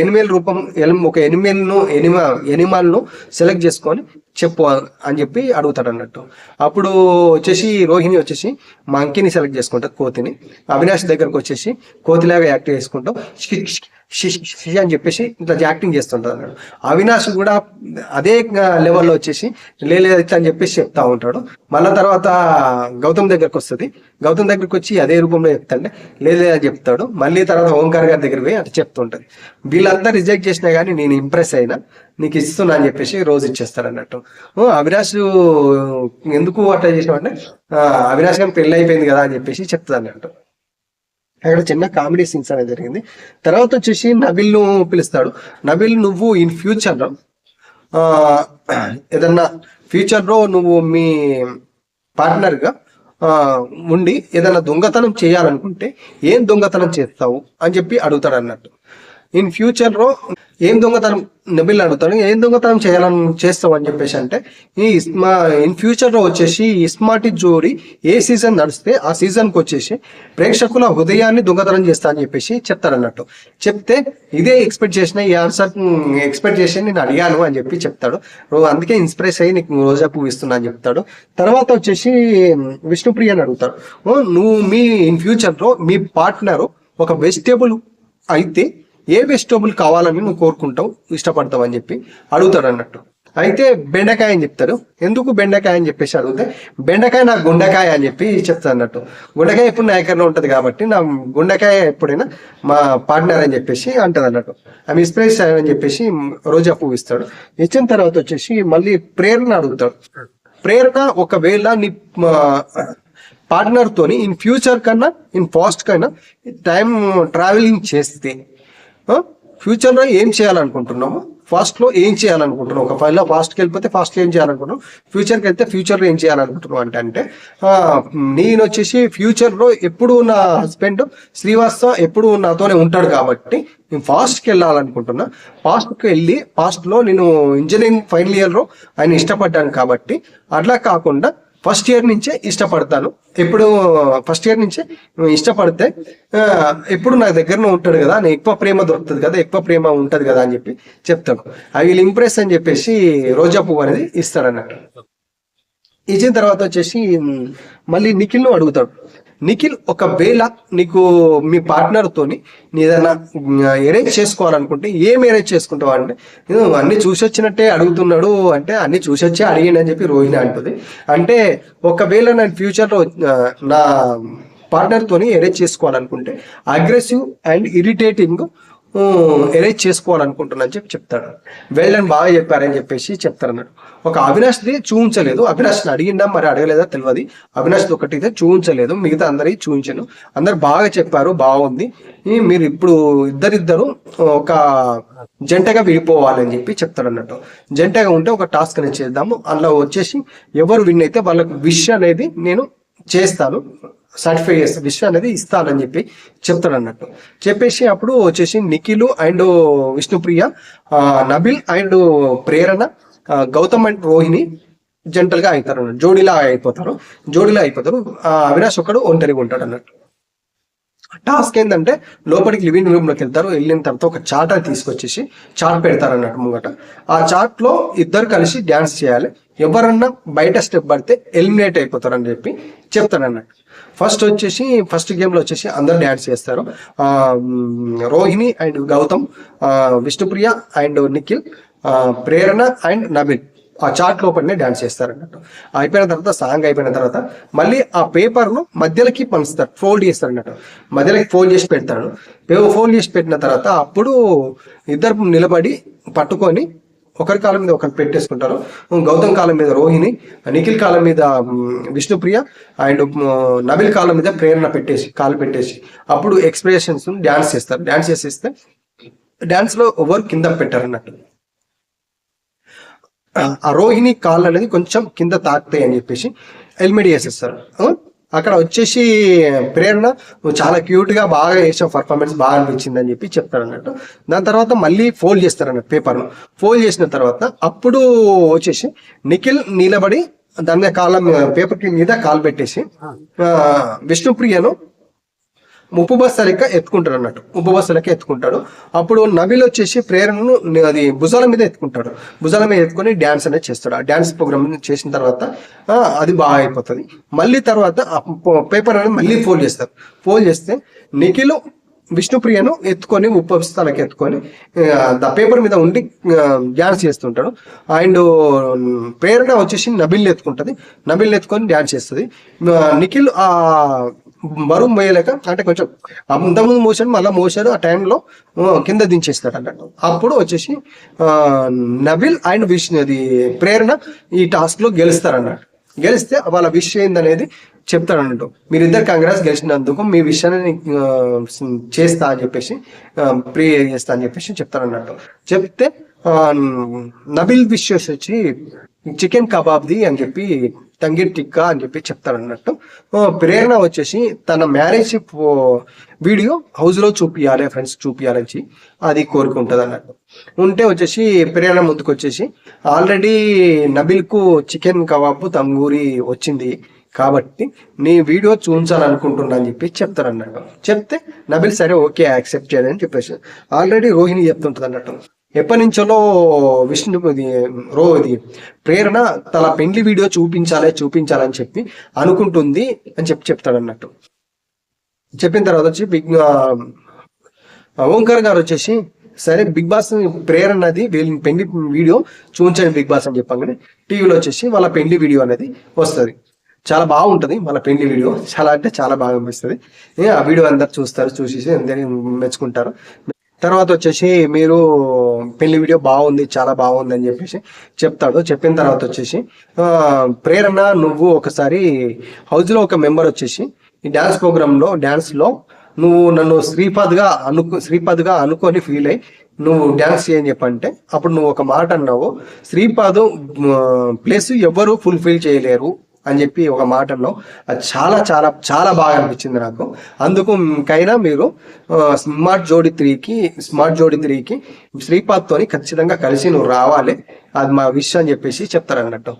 ఎనిమల్ను సెలెక్ట్ చేసుకొని చెప్పు అని చెప్పి అడుగుతాడు అన్నట్టు. అప్పుడు వచ్చేసి రోహిణి వచ్చేసి మంకీని సెలెక్ట్ చేసుకుంటారు, కోతిని. అవినాష్ దగ్గరకు వచ్చేసి కోతిలాగా యాక్ట్ చేసుకుంటాం అని చెప్పేసి ఇట్లా యాక్టింగ్ చేస్తుంటారు అన్నాడు. అవినాష్ కూడా అదే లెవెల్లో వచ్చేసి లేదు అని చెప్పేసి చెప్తా ఉంటాడు. మళ్ళా తర్వాత గౌతమ్ దగ్గరకు వస్తుంది. గౌతమ్ దగ్గరకు వచ్చి అదే రూపంలో చెప్తాంటే లేదు అని చెప్తాడు. మళ్ళీ తర్వాత ఓంకార్ గారి దగ్గర పోయి అట్లా చెప్తుంటది. వీళ్ళంతా రిజెక్ట్ చేసినా కానీ నేను ఇంప్రెస్ అయినా నీకు ఇస్తున్నా అని చెప్పేసి రోజు ఇచ్చేస్తాడు అన్నట్టు. అవినాష్ ఎందుకు అట్లా చేసినామంటే అవినాష్ గారికి పెళ్ళి అయిపోయింది కదా అని చెప్పేసి చెప్తుంది అన్నట్టు. అక్కడ చిన్న కామెడీ సీన్స్ అనేది జరిగింది. తర్వాత వచ్చేసి నబిల్ను పిలుస్తాడు. నబిల్, నువ్వు ఇన్ ఫ్యూచర్లో ఏదన్నా ఫ్యూచర్లో నువ్వు మీ పార్ట్నర్గా ఉండి ఏదైనా దొంగతనం చేయాలనుకుంటే ఏం దొంగతనం చేస్తావు అని చెప్పి అడుగుతాడు అన్నట్టు. ఇన్ ఫ్యూచర్లో ఏం దొంగతనం నబిల్ అడుగుతాడు, ఏం దొంగతనం చేస్తావు అని చెప్పేసి అంటే ఇన్ ఫ్యూచర్లో వచ్చేసి ఇస్మార్ట్ జోడీ ఏ సీజన్ నడిస్తే ఆ సీజన్కి వచ్చేసి ప్రేక్షకుల హృదయాన్ని దొంగతనం చేస్తా అని చెప్పేసి చెప్తాడు అన్నట్టు. చెప్తే ఇదే ఎక్స్పెక్ట్ చేసిన ఈ ఆన్సర్ ఎక్స్పెక్ట్ చేసి నేను అడిగాను అని చెప్పి చెప్తాడు. అందుకే ఇన్స్పిరేస్ అయ్యి నీకు రోజా పువ్వు ఇస్తున్నా అని చెప్తాడు. తర్వాత వచ్చేసి విష్ణుప్రియని అడుగుతాడు, నువ్వు మీ ఇన్ ఫ్యూచర్లో మీ పార్ట్నరు ఒక వెజిటేబుల్ అయితే ఏ వెజిటేబుల్ కావాలని నువ్వు కోరుకుంటావు, ఇష్టపడతావు అని చెప్పి అడుగుతాడు అన్నట్టు. అయితే బెండకాయ అని చెప్తాడు. ఎందుకు బెండకాయ అని చెప్పేసి అడిగితే బెండకాయ నా గుండెకాయ అని చెప్పి చెప్తాను అన్నట్టు. గుండెకాయ ఎప్పుడు నా దగ్గరలో ఉంటుంది కాబట్టి నా గుండెకాయ ఎప్పుడైనా మా పార్ట్నర్ అని చెప్పేసి అంటది అన్నట్టు. ఆమె ఇన్స్పిరేషన్ అని చెప్పేసి రోజా పువ్వు ఇస్తాడు. ఇచ్చిన తర్వాత వచ్చేసి మళ్ళీ ప్రేరణ అడుగుతాడు. ప్రేరణ ఒకవేళ నీ పార్ట్నర్ తోని ఇన్ ఫ్యూచర్ కన్నా ఇన్ పాస్ట్ కన్నా టైం ట్రావెలింగ్ చేస్తే ఫ్యూచర్ లో ఏం చేయాలనుకుంటున్నాము, ఫాస్ట్ లో ఏం చేయాలనుకుంటున్నాం, ఒక ఫైల్ లో ఫాస్ట్కి వెళ్ళిపోతే ఫాస్ట్ లో ఏం చేయాలనుకుంటున్నాం, ఫ్యూచర్కి వెళ్తే ఫ్యూచర్ లో ఏం చేయాలనుకుంటున్నాం అంటే నేను వచ్చేసి ఫ్యూచర్ లో ఎప్పుడు నా హస్బెండ్ శ్రీవాస్తవ ఎప్పుడు నాతోనే ఉంటాడు కాబట్టి నేను ఫాస్ట్కి వెళ్ళాలనుకుంటున్నా. ఫాస్ట్కి వెళ్ళి ఫాస్ట్లో నేను ఇంజనీరింగ్ ఫైనల్ ఇయర్లో ఆయన ఇష్టపడ్డాను కాబట్టి అట్లా కాకుండా ఫస్ట్ ఇయర్ నుంచే ఇష్టపడతాను. ఎప్పుడు ఫస్ట్ ఇయర్ నుంచే ఇష్టపడితే ఎప్పుడు నా దగ్గరనే ఉంటాడు కదా, నేను ఎక్కువ ప్రేమ దొరుకుతుంది కదా, ఎక్కువ ప్రేమ ఉంటది కదా అని చెప్పి చెప్తాడు. ఐ విల్ ఇంప్రెస్ అని చెప్పేసి రోజా పువ్వు అనేది ఇస్తాడు అన్నట్టు. ఇచ్చిన తర్వాత వచ్చేసి మళ్ళీ నిఖిల్ను అడుగుతాడు. నిఖిల్ ఒకవేళ నీకు మీ పార్ట్నర్ తోని ఏదైనా అరేంజ్ చేసుకోవాలనుకుంటే ఏం అరేంజ్ చేసుకుంటావు అంటే అన్ని చూసొచ్చినట్టే అడుగుతున్నాడు అంటే అన్ని చూసొచ్చే అడిగిండి అని చెప్పి రోహిణి అంటుంది. అంటే ఒకవేళ నేను ఫ్యూచర్లో నా పార్ట్నర్ తోని అరేంజ్ చేసుకోవాలనుకుంటే అగ్రెసివ్ అండ్ ఇరిటేటింగ్ అరేంజ్ చేసుకోవాలనుకుంటున్నాను చెప్పి చెప్తాడు. వెళ్ళని బాగా చెప్పారని చెప్పేసి చెప్తారు అన్నాడు. ఒక అవినాష్ది చూపించలేదు, అవినాష్ని అడిగిందా మరి అడగలేదా తెలియదు. అవినాష్ది ఒకటి చూపించలేదు, మిగతా అందరి చూపించాను. అందరు బాగా చెప్పారు, బాగుంది. మీరు ఇప్పుడు ఇద్దరిద్దరు ఒక జంటగా విడిపోవాలని చెప్పి చెప్తాడు అన్నట్టు. జంటగా ఉంటే ఒక టాస్క్ అనేది చేద్దాము, అందులో వచ్చేసి ఎవరు విన్ అయితే వాళ్ళకు విష్ అనేది నేను చేస్తాను, సర్టిఫై చేస్తా, విష్ అనేది ఇస్తానని చెప్పి చెప్తాడు అన్నట్టు. చెప్పేసి అప్పుడు వచ్చేసి Nikhil and Vishnupriya, Nabeel and Prerana, Gautam and Rohini జంటలుగా అవుతారు అన్నట్టు. జోడీలా అయిపోతారు. అవినాష్ ఒకడు ఒంటరిగా ఉంటాడు అన్నట్టు. టాస్క్ ఏంటంటే లోపలికి లివింగ్ రూమ్ లోకి వెళ్తారు. వెళ్ళిన తర్వాత ఒక చార్ట్ అని తీసుకొచ్చేసి చార్ట్ పెడతారు అన్నట్టు ముంగట. ఆ చార్ట్ లో ఇద్దరు కలిసి డ్యాన్స్ చేయాలి. ఎవరన్నా బయట స్టెప్ పడితే ఎలిమినేట్ అయిపోతారు అని చెప్పి చెప్తారు అన్నట్టు. ఫస్ట్ గేమ్ లో వచ్చేసి అందరు డ్యాన్స్ చేస్తారు. Rohini and Gautam, Vishnupriya and Nikhil, Prerana and Nabeel ఆ చార్ట్ లోపలనే డాన్స్ చేస్తారు అన్నట్టు. అయిపోయిన తర్వాత సాంగ్ అయిపోయిన తర్వాత మళ్ళీ ఆ పేపర్ను మధ్యలోకి పంచుతారు, ఫోల్డ్ చేస్తారు అన్నట్టు. మధ్యలోకి ఫోల్డ్ చేసి పెడతాడు. ఫోల్డ్ చేసి పెట్టిన తర్వాత అప్పుడు ఇద్దరు నిలబడి పట్టుకొని ఒకరి కాలం మీద ఒకరు పెట్టేసుకుంటారు. గౌతమ్ కాలం మీద రోహిణి, నిఖిల్ కాలం మీద విష్ణుప్రియ అండ్ నబిల్ కాలం మీద ప్రేరణ కాలు పెట్టేసి అప్పుడు ఎక్స్ప్రెషన్స్ డాన్స్ చేస్తారు. డాన్స్ చేసేస్తే డాన్స్ లో ఎవరు కింద పెట్టారు అన్నట్టు. ఆ రోహిణి కాళ్ళు అనేది కొంచెం కింద తాకుతాయి అని చెప్పేసి హెల్మెట్ చేసేస్తారు. అక్కడ వచ్చేసి ప్రేరణ నువ్వు చాలా క్యూట్ గా బాగా చేసావు, పర్ఫార్మెన్స్ బాగా అనిపించింది అని చెప్పి చెప్తారు అన్నట్టు. దాని తర్వాత మళ్ళీ ఫోల్డ్ చేస్తారు అన్నట్టు. పేపర్ను ఫోల్డ్ చేసిన తర్వాత అప్పుడు వచ్చేసి నిఖిల్ నిలబడి దాని మీద పేపర్ మీద కాలు పెట్టేసి విష్ణుప్రియను ఉపబస్త లెక్క ఎత్తుకుంటాడు అన్నట్టు. ఉపబస్త లెక్క ఎత్తుకుంటాడు. అప్పుడు నబిల్ వచ్చేసి ప్రేరణను అది భుజాల మీద ఎత్తుకొని డ్యాన్స్ అనేది చేస్తాడు. ఆ డ్యాన్స్ ప్రోగ్రామ్ చేసిన తర్వాత అది బాగా అయిపోతుంది. మళ్ళీ తర్వాత పేపర్ అనేది మళ్ళీ ఫోల్డ్ చేస్తారు. ఫోల్డ్ చేస్తే నిఖిల్ విష్ణుప్రియను ఎత్తుకొని ఉపస్థాలకు ఎత్తుకొని పేపర్ మీద ఉండి డ్యాన్స్ చేస్తుంటాడు. అండ్ ప్రేరణ వచ్చేసి నబిల్ని ఎత్తుకొని డ్యాన్స్ చేస్తుంది. నిఖిల్ ఆ బరువు మోయలేక అంటే కొంచెం అంతకుముందు మోసాడు ఆ టైంలో కింద దించేస్తాడు అన్నట్టు. అప్పుడు వచ్చేసి నబిల్ అండ్ ప్రేరణ ఈ టాస్క్ లో గెలుస్తారన్నట్టు. గెలిస్తే వాళ్ళ విష్ ఏందనేది చెప్తాడు అన్నట్టు. మీరిద్దరు కాంగ్రెస్ గెలిచినందుకు మీ విషయాన్ని చేస్తా అని చెప్పేసి ప్రే చేస్తా అని చెప్పేసి చెప్తారు అన్నట్టు. చెప్తే నబిల్ విషెస్ వచ్చి చికెన్ కబాబ్ది అని చెప్పి తంగీర్ టిక్కా అని చెప్పి చెప్తాడు అన్నట్టు. ప్రేరణ వచ్చేసి తన మ్యారేజ్ వీడియో హౌస్ లో చూపియాలి, ఫ్రెండ్స్ చూపియాలని అది కోరుకుంటుంది అన్నట్టు. ఉంటే వచ్చేసి ప్రేరణ ముందుకు వచ్చేసి ఆల్రెడీ నబిల్ కు చికెన్ కబాబ్ తంగూరి వచ్చింది కాబట్టి నీ వీడియో చూపించాలనుకుంటున్నా అని చెప్పి చెప్తారు అన్నట్టు. చెప్తే నబిల్ సరే ఓకే యాక్సెప్ట్ చేయాలని చెప్పేసి ఆల్రెడీ రోహిణి చెప్తుంటది అన్నట్టు. ఎప్పటి నుంచో ప్రేరణ తన పెండ్లి వీడియో చూపించాలని చెప్పి అనుకుంటుంది అని చెప్తాడు అన్నట్టు. చెప్పిన తర్వాత వచ్చి ఓంకార్ గారు వచ్చేసి సరే బిగ్ బాస్ ప్రేయర్ అన్నది వీళ్ళ పెళ్లి వీడియో చూపించండి బిగ్ బాస్ అని చెప్పగానే టీవీలో వచ్చేసి వాళ్ళ పెళ్లి వీడియో అనేది వస్తుంది. చాలా బాగుంటుంది వాళ్ళ పెళ్లి వీడియో, చాలా అంటే చాలా బాగా అనిపిస్తుంది. ఆ వీడియో అందరు చూస్తారు, చూసేసి అందరినీ మెచ్చుకుంటారు. తర్వాత వచ్చేసి మీరు పెళ్లి వీడియో బాగుంది, చాలా బాగుంది అని చెప్పేసి చెప్తాడు. చెప్పిన తర్వాత వచ్చేసి ప్రేరణ నువ్వు ఒకసారి హౌస్లో ఒక మెంబర్ వచ్చేసి ఈ డ్యాన్స్ ప్రోగ్రాంలో డ్యాన్స్లో నువ్వు నన్ను శ్రీపాద్గా అనుకొని ఫీల్ అయ్యి నువ్వు డ్యాన్స్ చేయని చెప్పంటే అప్పుడు నువ్వు ఒక మాట అన్నావు, శ్రీపాద్ ప్లేస్ ఎవ్వరూ ఫుల్ఫిల్ చేయలేరు అని చెప్పి ఒక మాట అన్నావు. అది చాలా చాలా చాలా బాగా అనిపించింది నాకు. అందుకు కైనా మీరు స్మార్ట్ జోడి 3కి శ్రీపాద్తోని ఖచ్చితంగా కలిసి నువ్వు రావాలి, అది మా విషయం అని చెప్పేసి చెప్తారు అన్నట్టు.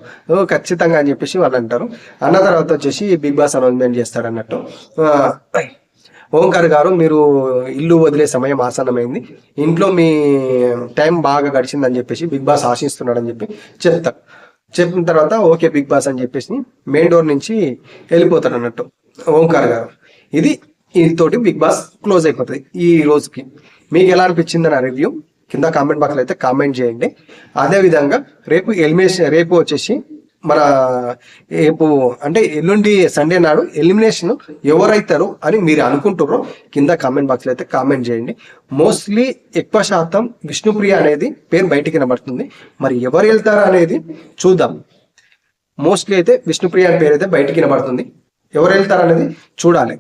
ఖచ్చితంగా అని చెప్పేసి వాళ్ళు అంటారు. అన్న తర్వాత వచ్చేసి బిగ్ బాస్ అనౌన్స్మెంట్ చేస్తాడు అన్నట్టు. ఓంకార్ గారు మీరు ఇల్లు వదిలే సమయం ఆసన్నమైంది, ఇంట్లో మీ టైం బాగా గడిచిందని చెప్పేసి బిగ్ బాస్ ఆశిస్తున్నాడని చెప్పి చెప్తారు. చెప్పిన తర్వాత ఓకే బిగ్ బాస్ అని చెప్పేసి మెయిన్ డోర్ నుంచి వెళ్ళిపోతాడు అన్నట్టు ఓంకార్ గారు. ఇది బిగ్ బాస్ క్లోజ్ అయిపోతుంది ఈ రోజుకి. మీకు ఎలా అనిపించింది నా రివ్యూ కింద కామెంట్ బాక్స్లో అయితే కామెంట్ చేయండి. అదేవిధంగా రేపు వచ్చేసి మన అంటే ఎల్లుండి సండే నాడు ఎలిమినేషన్ ఎవరైతారు అని మీరు అనుకుంటారో కింద కామెంట్ బాక్స్లో అయితే కామెంట్ చేయండి. మోస్ట్లీ ఎక్కువ శాతం విష్ణుప్రియ అనేది పేరు బయటికి వినబడుతుంది. మరి ఎవరు వెళ్తారు అనేది చూద్దాం. మోస్ట్లీ అయితే విష్ణుప్రియ అనే పేరు అయితే బయటికి వినబడుతుంది. ఎవరు వెళ్తారు అనేది చూడాలి.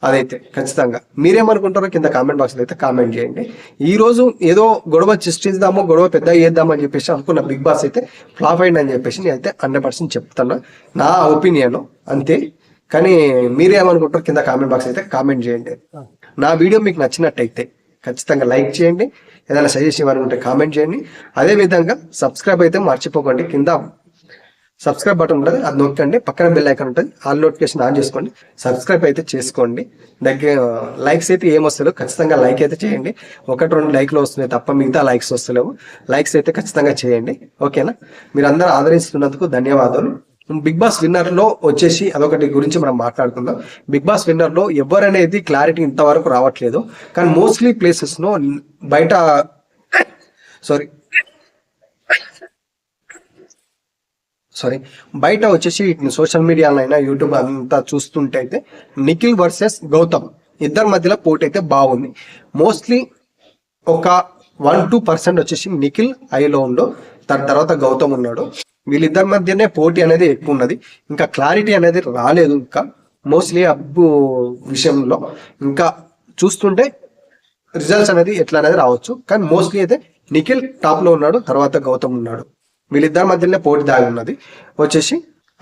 అదైతే ఖచ్చితంగా మీరేమనుకుంటారో కింద కామెంట్ బాక్స్లో అయితే కామెంట్ చేయండి. ఈ రోజు ఏదో గొడవ సృష్టిద్దామో గొడవ పెద్ద చేద్దామని చెప్పేసి అనుకున్న బిగ్ బాస్ అయితే ఫ్లాప్ అయింది అని చెప్పేసి నేను అయితే 100% చెప్తాను, నా ఒపీనియన్ అంతే. కానీ మీరేమనుకుంటారో కింద కామెంట్ బాక్స్ అయితే కామెంట్ చేయండి. నా వీడియో మీకు నచ్చినట్టయితే ఖచ్చితంగా లైక్ చేయండి, ఏదైనా సజెషన్ ఇవ్వాలనుకుంటే కామెంట్ చేయండి. అదేవిధంగా సబ్స్క్రైబ్ అయితే మర్చిపోకండి, కింద సబ్స్క్రైబ్ బటన్ ఉంటుంది, అది నొక్కండి. పక్కన బెల్ ఐకాన్ ఉంటుంది, ఆల్ నోటిఫికేషన్ ఆన్ చేసుకోండి. సబ్స్క్రైబ్ అయితే చేసుకోండి. లైక్స్ అయితే ఏమొస్తలేవు, ఖచ్చితంగా లైక్ అయితే చేయండి. 1-2 లైక్లు వస్తున్నాయి తప్ప మిగతా లైక్స్ వస్తలేవు. లైక్స్ అయితే ఖచ్చితంగా చేయండి, ఓకేనా? మీరు అందరూ ఆదరిస్తున్నందుకు ధన్యవాదాలు. బిగ్ బాస్ విన్నర్లో వచ్చేసి అదొకటి గురించి మనం మాట్లాడుకుందాం. బిగ్ బాస్ విన్నర్లో ఎవరనేది క్లారిటీ ఇంతవరకు రావట్లేదు. కానీ మోస్ట్లీ ప్లేసెస్లో బయట బయట వచ్చేసి సోషల్ మీడియాలో అయినా యూట్యూబ్ అంతా చూస్తుంటే అయితే నిఖిల్ వర్సెస్ గౌతమ్ ఇద్దరి మధ్యలో పోటీ అయితే బాగుంది. మోస్ట్లీ ఒక 1-2% వచ్చేసి నిఖిల్ ఐలో ఉండు, దాని తర్వాత గౌతమ్ ఉన్నాడు. వీళ్ళిద్దరి మధ్యనే పోటీ అనేది ఎక్కువ ఉన్నది. ఇంకా క్లారిటీ అనేది రాలేదు. ఇంకా మోస్ట్లీ అబ్బు విషయంలో ఇంకా చూస్తుంటే రిజల్ట్స్ అనేది ఎట్లా అనేది రావచ్చు. కానీ మోస్ట్లీ అయితే నిఖిల్ టాప్ లో ఉన్నాడు, తర్వాత గౌతమ్ ఉన్నాడు. వీళ్ళిద్దరి మధ్యలోనే పోటీ దాగి ఉన్నది. వచ్చేసి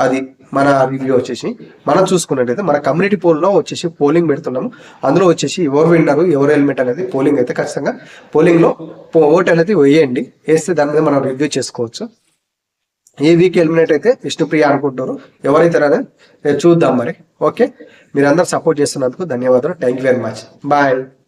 అది మన రివ్యూ వచ్చేసి మనం చూసుకున్నట్టయితే మన కమ్యూనిటీ పోల్లో వచ్చేసి పోలింగ్ పెడుతున్నాము. అందులో వచ్చేసి ఎవరు విన్నారు ఎవరు ఎలిమెంట్ అనేది పోలింగ్ అయితే ఖచ్చితంగా పోలింగ్లో ఓట్ అనేది వేయండి. వేస్తే దాని మీద మనం రివ్యూ చేసుకోవచ్చు. ఏ వీక్ ఎలిమినేట్ అయితే విష్ణుప్రియ అనుకుంటారు, ఎవరైతే అనేది చూద్దాం మరి. ఓకే, మీరందరూ సపోర్ట్ చేస్తున్నందుకు ధన్యవాదాలు. Thank you very much. Bye.